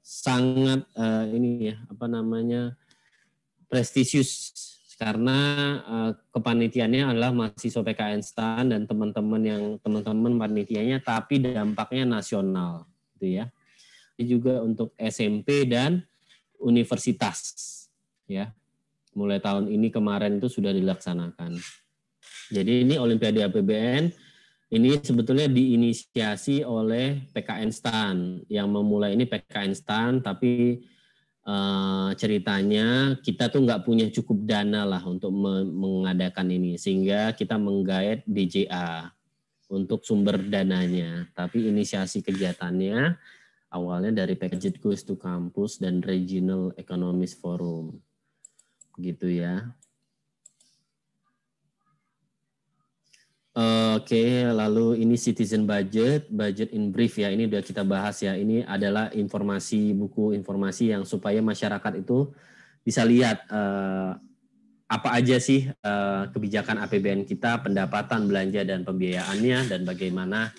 sangat prestisius karena kepanitiaannya adalah mahasiswa PKN STAN dan teman-teman panitianya, tapi dampaknya nasional, gitu ya. Ini juga untuk SMP dan universitas, ya. Mulai tahun ini kemarin itu sudah dilaksanakan. Jadi ini Olimpiade APBN ini sebetulnya diinisiasi oleh PKN STAN. Yang memulai ini PKN STAN, tapi ceritanya kita tuh nggak punya cukup dana lah untuk mengadakan ini, sehingga kita menggait DJA untuk sumber dananya. Tapi inisiasi kegiatannya awalnya dari Budget Goes to Campus dan Regional Economist Forum, gitu ya. Oke, lalu ini citizen budget in brief ya, ini udah kita bahas ya. Ini adalah buku informasi yang supaya masyarakat itu bisa lihat apa aja sih kebijakan APBN kita, pendapatan, belanja, dan pembiayaannya, dan bagaimana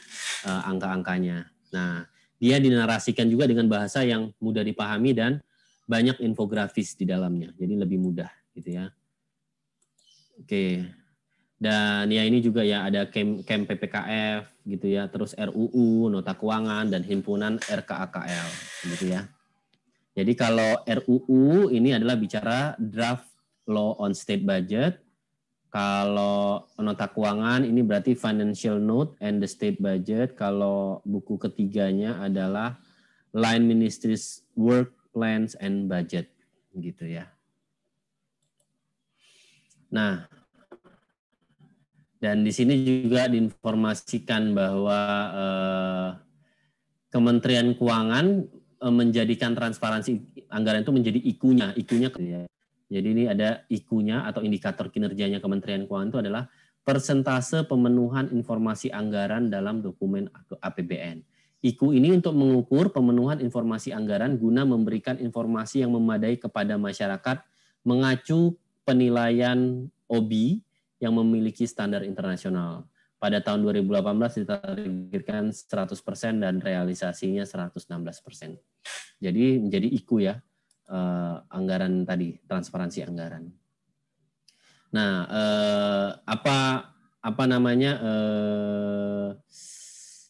angka-angkanya. Nah, dia dinarasikan juga dengan bahasa yang mudah dipahami dan banyak infografis di dalamnya, jadi lebih mudah gitu ya. Oke. Dan ya ini juga ya ada camp PPKF gitu ya, terus RUU, nota keuangan, dan himpunan RKAKL gitu ya. Jadi kalau RUU ini adalah bicara draft law on state budget. Kalau nota keuangan ini berarti financial note and the state budget. Kalau buku ketiganya adalah line ministries work plans and budget gitu ya. Nah, dan di sini juga diinformasikan bahwa Kementerian Keuangan menjadikan transparansi anggaran itu menjadi IKU-nya ya. Jadi ini ada IKU-nya atau indikator kinerjanya Kementerian Keuangan itu adalah persentase pemenuhan informasi anggaran dalam dokumen APBN. IKU ini untuk mengukur pemenuhan informasi anggaran guna memberikan informasi yang memadai kepada masyarakat mengacu penilaian OBI yang memiliki standar internasional. Pada tahun 2018 ditargetkan 100% dan realisasinya 116%. Jadi menjadi IKU ya, anggaran tadi, transparansi anggaran. Nah,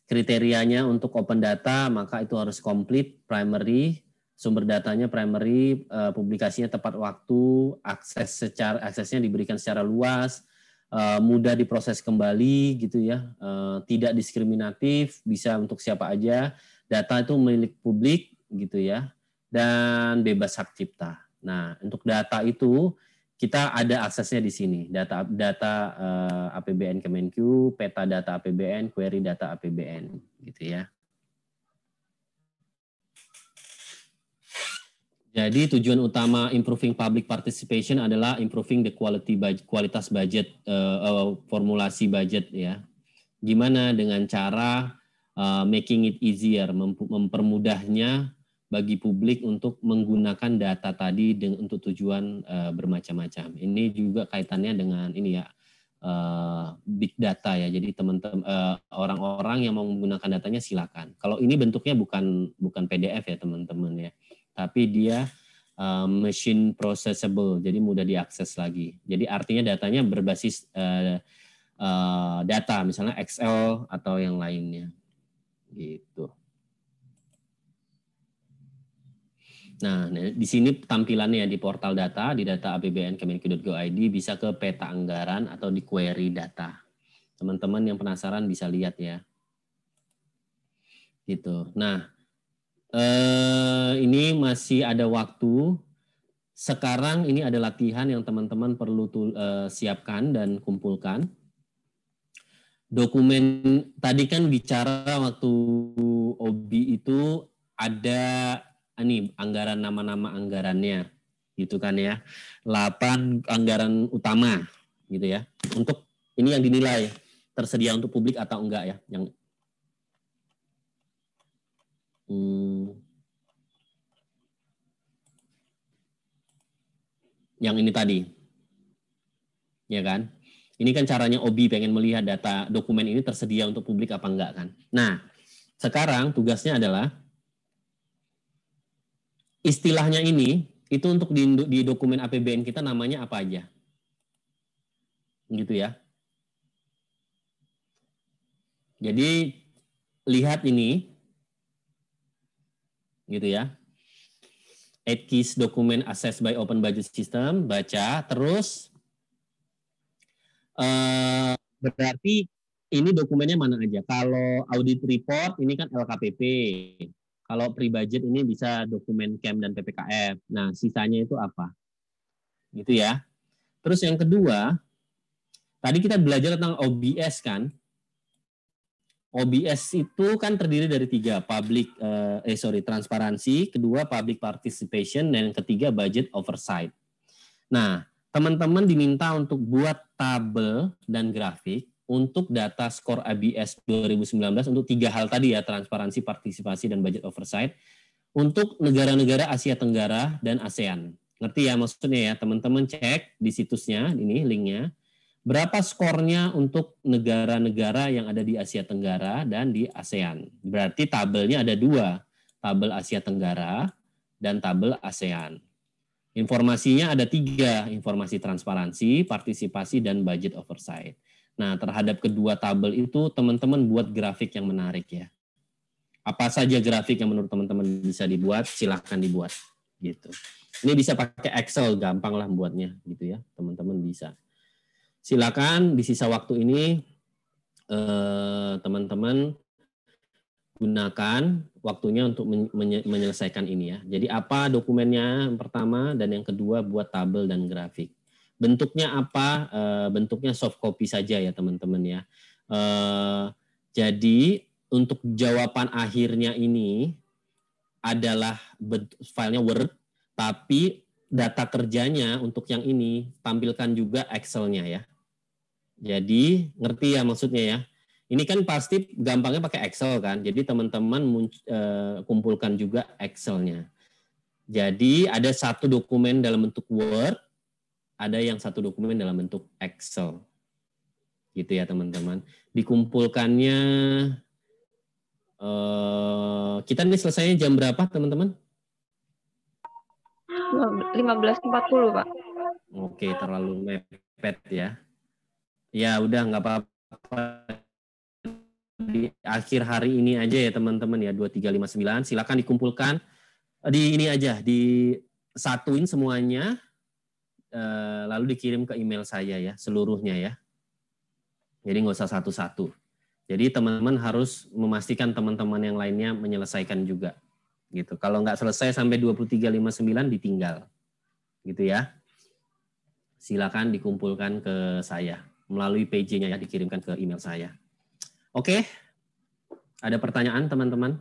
kriterianya untuk open data, maka itu harus complete, primary, sumber datanya primary, publikasinya tepat waktu, aksesnya diberikan secara luas, mudah diproses kembali gitu ya, tidak diskriminatif, bisa untuk siapa aja, data itu milik publik gitu ya, dan bebas hak cipta. Nah, untuk data itu kita ada aksesnya di sini, data APBN Kemenq, peta data APBN, query data APBN gitu ya. Jadi tujuan utama improving public participation adalah improving the kualitas budget, formulasi budget ya. Gimana dengan cara making it easier, mempermudahnya bagi publik untuk menggunakan data tadi untuk tujuan bermacam-macam. Ini juga kaitannya dengan ini ya, big data ya. Jadi teman-teman orang-orang yang mau menggunakan datanya silakan. Kalau ini bentuknya bukan PDF ya teman-teman ya, tapi dia machine processable, jadi mudah diakses lagi. Jadi artinya datanya berbasis data, misalnya Excel atau yang lainnya, gitu. Nah, di sini tampilannya di portal data, di data APBN Kemenq.go.id bisa ke peta anggaran atau di query data. Teman-teman yang penasaran bisa lihat ya. Gitu. Nah, ini masih ada waktu. Sekarang ini ada latihan yang teman-teman perlu siapkan dan kumpulkan. Dokumen tadi kan bicara waktu OBI itu ada ini anggaran, nama-nama anggarannya gitu kan ya, 8 anggaran utama gitu ya, untuk ini yang dinilai tersedia untuk publik atau enggak ya, yang ini tadi ya kan. Ini kan caranya OBI pengen melihat data dokumen ini tersedia untuk publik apa enggak kan. Nah sekarang tugasnya adalah istilahnya ini, itu untuk di dokumen APBN kita namanya apa aja. Gitu ya. Jadi, lihat ini. Gitu ya. 8 keys dokumen assessed by Open Budget System, baca, terus berarti ini dokumennya mana aja. Kalau audit report, ini kan LKPP. Kalau pre-budget ini bisa dokumen CAM dan PPKF. Nah, sisanya itu apa? Gitu ya. Terus yang kedua, tadi kita belajar tentang OBS kan. OBS itu kan terdiri dari 3, transparansi, kedua public participation, dan yang ketiga budget oversight. Nah, teman-teman diminta untuk buat tabel dan grafik untuk data skor ABS 2019 untuk 3 hal tadi ya, transparansi, partisipasi, dan budget oversight untuk negara-negara Asia Tenggara dan ASEAN. Ngerti ya maksudnya ya, teman-teman cek di situsnya, ini linknya, berapa skornya untuk negara-negara yang ada di Asia Tenggara dan di ASEAN. Berarti tabelnya ada 2, tabel Asia Tenggara dan tabel ASEAN. Informasinya ada 3, informasi transparansi, partisipasi, dan budget oversight. Nah, terhadap kedua tabel itu teman-teman buat grafik yang menarik ya. Apa saja grafik yang menurut teman-teman bisa dibuat, silahkan dibuat. Gitu. Ini bisa pakai Excel, gampang lah buatnya gitu ya, teman-teman bisa. Silakan di sisa waktu ini teman-teman gunakan waktunya untuk menyelesaikan ini ya. Jadi apa dokumennya yang pertama, dan yang kedua buat tabel dan grafik. Bentuknya apa? Bentuknya soft copy saja ya teman-teman ya. Jadi untuk jawaban akhirnya ini adalah filenya Word, tapi data kerjanya untuk yang ini tampilkan juga Excel-nya ya. Jadi ngerti ya maksudnya ya. Ini kan pasti gampangnya pakai Excel kan. Jadi teman-teman kumpulkan juga Excel-nya. Jadi ada satu dokumen dalam bentuk Word, ada yang satu dokumen dalam bentuk Excel. Gitu ya teman-teman. Dikumpulkannya, kita nih selesainya jam berapa teman-teman? 15.40 Pak. Oke, terlalu mepet ya. Ya udah nggak apa-apa. Di akhir hari ini aja ya teman-teman ya, 2359. Silakan dikumpulkan di ini aja, disatuin semuanya, lalu dikirim ke email saya ya, seluruhnya ya. Jadi nggak usah satu-satu. Jadi teman-teman harus memastikan teman-teman yang lainnya menyelesaikan juga. Gitu. Kalau nggak selesai sampai 2359 ditinggal. Gitu ya. Silakan dikumpulkan ke saya melalui PJ-nya ya, dikirimkan ke email saya. Oke. Ada pertanyaan teman-teman?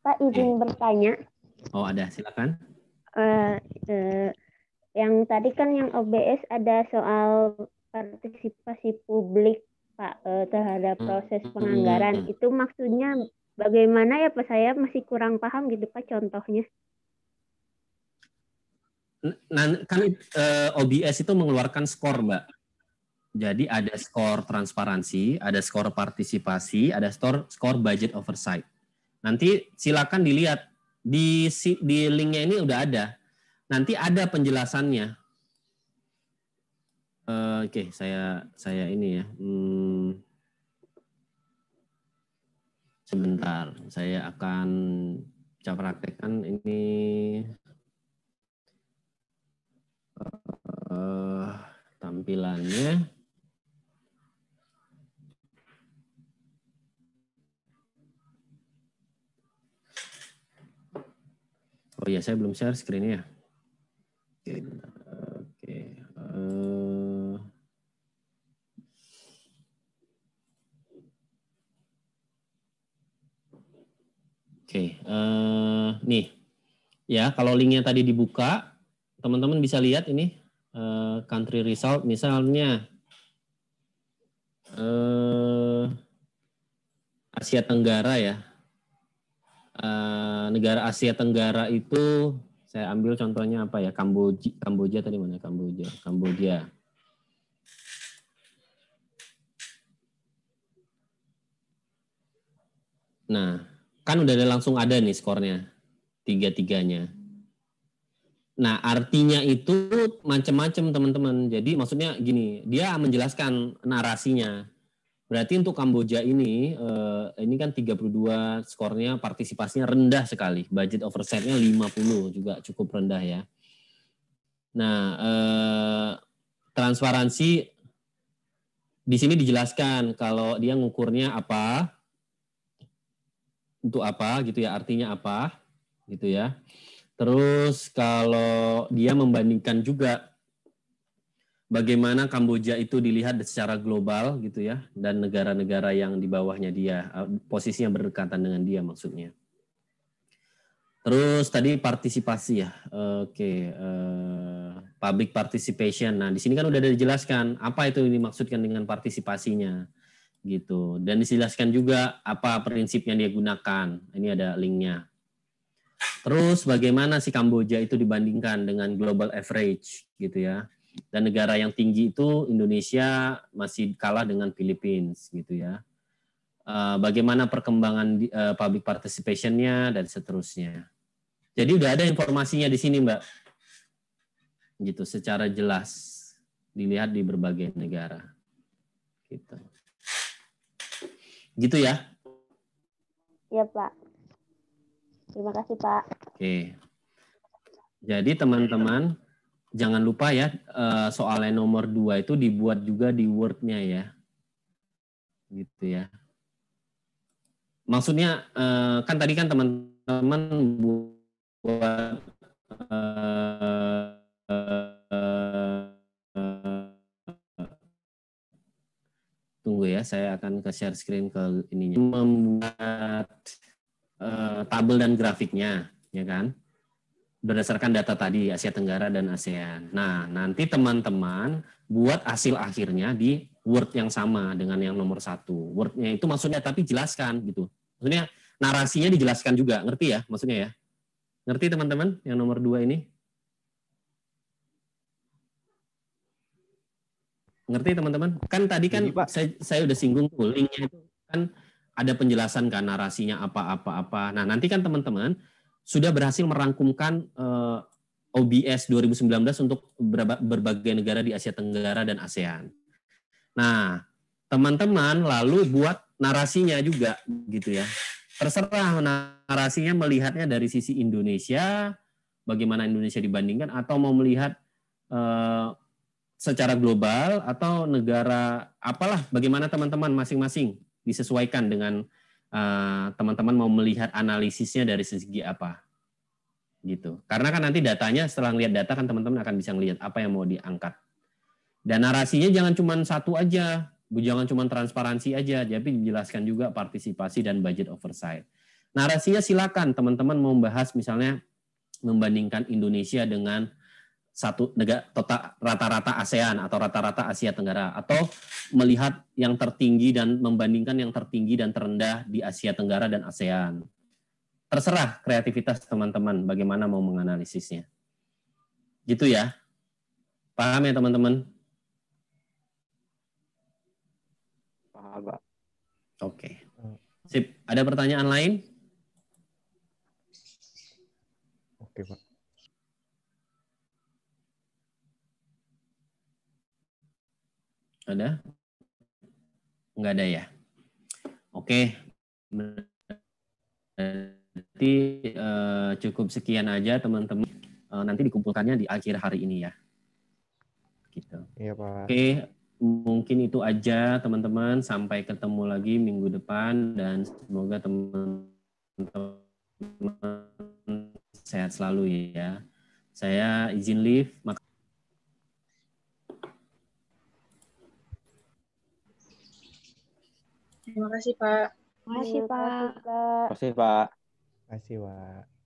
Pak, izin bertanya. Oh, ada. Silakan. Yang tadi kan yang OBS ada soal partisipasi publik, Pak, terhadap proses penganggaran. Itu maksudnya bagaimana ya Pak, saya masih kurang paham gitu Pak contohnya. Nah, kan OBS itu mengeluarkan skor, Mbak. Jadi ada skor transparansi, ada skor partisipasi, ada skor budget oversight. Nanti silakan dilihat di linknya ini udah ada. Nanti ada penjelasannya. Oke, saya ini ya. Sebentar, saya akan coba praktekkan ini. Tampilannya. Oh iya, saya belum share screen-nya. Oke, oke. Oke, nih ya, kalau linknya tadi dibuka, teman-teman bisa lihat ini country result, misalnya Asia Tenggara ya. Negara Asia Tenggara itu saya ambil contohnya apa ya, Kamboja tadi mana, Kamboja. Nah, kan udah langsung ada nih skornya, tiga-tiganya. Nah, artinya itu macam-macam teman-teman. Jadi maksudnya gini, dia menjelaskan narasinya. Berarti untuk Kamboja ini kan 32 skornya, partisipasinya rendah sekali. Budget oversight-nya 50, juga cukup rendah ya. Nah, transparansi di sini dijelaskan kalau dia ngukurnya apa, untuk apa gitu ya, artinya apa gitu ya. Terus kalau dia membandingkan juga bagaimana Kamboja itu dilihat secara global gitu ya, dan negara-negara yang di bawahnya dia, posisinya berdekatan dengan dia maksudnya. Terus tadi partisipasi ya, public participation. Nah di sini kan udah dijelaskan apa itu dimaksudkan dengan partisipasinya gitu, dan dijelaskan juga apa prinsip yang dia gunakan. Ini ada linknya. Terus bagaimana si Kamboja itu dibandingkan dengan global average gitu ya. Dan negara yang tinggi itu Indonesia masih kalah dengan Philippines gitu ya. Bagaimana perkembangan public participation-nya dan seterusnya. Jadi udah ada informasinya di sini, Mbak. Gitu, secara jelas dilihat di berbagai negara. Gitu. Gitu ya. Ya Pak. Terima kasih Pak. Oke. Jadi teman-teman jangan lupa ya, soalnya nomor 2 itu dibuat juga di Word-nya ya. Gitu ya. Maksudnya kan tadi kan teman-teman buat tunggu ya, saya akan ke share screen ke ininya. Membuat tabel dan grafiknya, ya kan? Berdasarkan data tadi Asia Tenggara dan ASEAN. Nah, nanti teman-teman buat hasil akhirnya di Word yang sama dengan yang nomor 1. Word-nya itu maksudnya tapi jelaskan gitu. Maksudnya narasinya dijelaskan juga, ngerti ya maksudnya ya? Ngerti teman-teman yang nomor 2 ini? Ngerti teman-teman? Kan tadi kan saya udah singgung tuh, linknya itu kan ada penjelasan kan narasinya apa-apa-apa. Nah, nanti kan teman-teman sudah berhasil merangkumkan OBS 2019 untuk berbagai negara di Asia Tenggara dan ASEAN. Nah, teman-teman lalu buat narasinya juga gitu ya. Terserah narasinya melihatnya dari sisi Indonesia, bagaimana Indonesia dibandingkan, atau mau melihat secara global atau negara apalah, bagaimana teman-teman masing-masing disesuaikan dengan teman-teman mau melihat analisisnya dari segi apa gitu. Karena kan nanti datanya setelah lihat data kan teman-teman akan bisa melihat apa yang mau diangkat. Dan narasinya jangan cuma satu aja, jangan cuma transparansi aja, tapi dijelaskan juga partisipasi dan budget oversight. Narasinya silakan teman-teman mau bahas misalnya membandingkan Indonesia dengan satu negara total rata-rata ASEAN atau rata-rata Asia Tenggara, atau melihat yang tertinggi dan membandingkan yang tertinggi dan terendah di Asia Tenggara dan ASEAN. Terserah kreativitas teman-teman bagaimana mau menganalisisnya. Gitu ya. Paham ya teman-teman? Paham, Pak. Oke. Sip. Ada pertanyaan lain? Oke, Pak. Ada? Enggak ada ya? Oke. Berarti cukup sekian aja teman-teman. Nanti dikumpulkannya di akhir hari ini ya. Gitu. Iya, Pak. Oke, mungkin itu aja teman-teman. Sampai ketemu lagi minggu depan dan semoga teman-teman sehat selalu ya. Saya izin leave. Terima kasih, Pak. Terima kasih, Pak. Terima kasih, Pak. Terima kasih, Pak.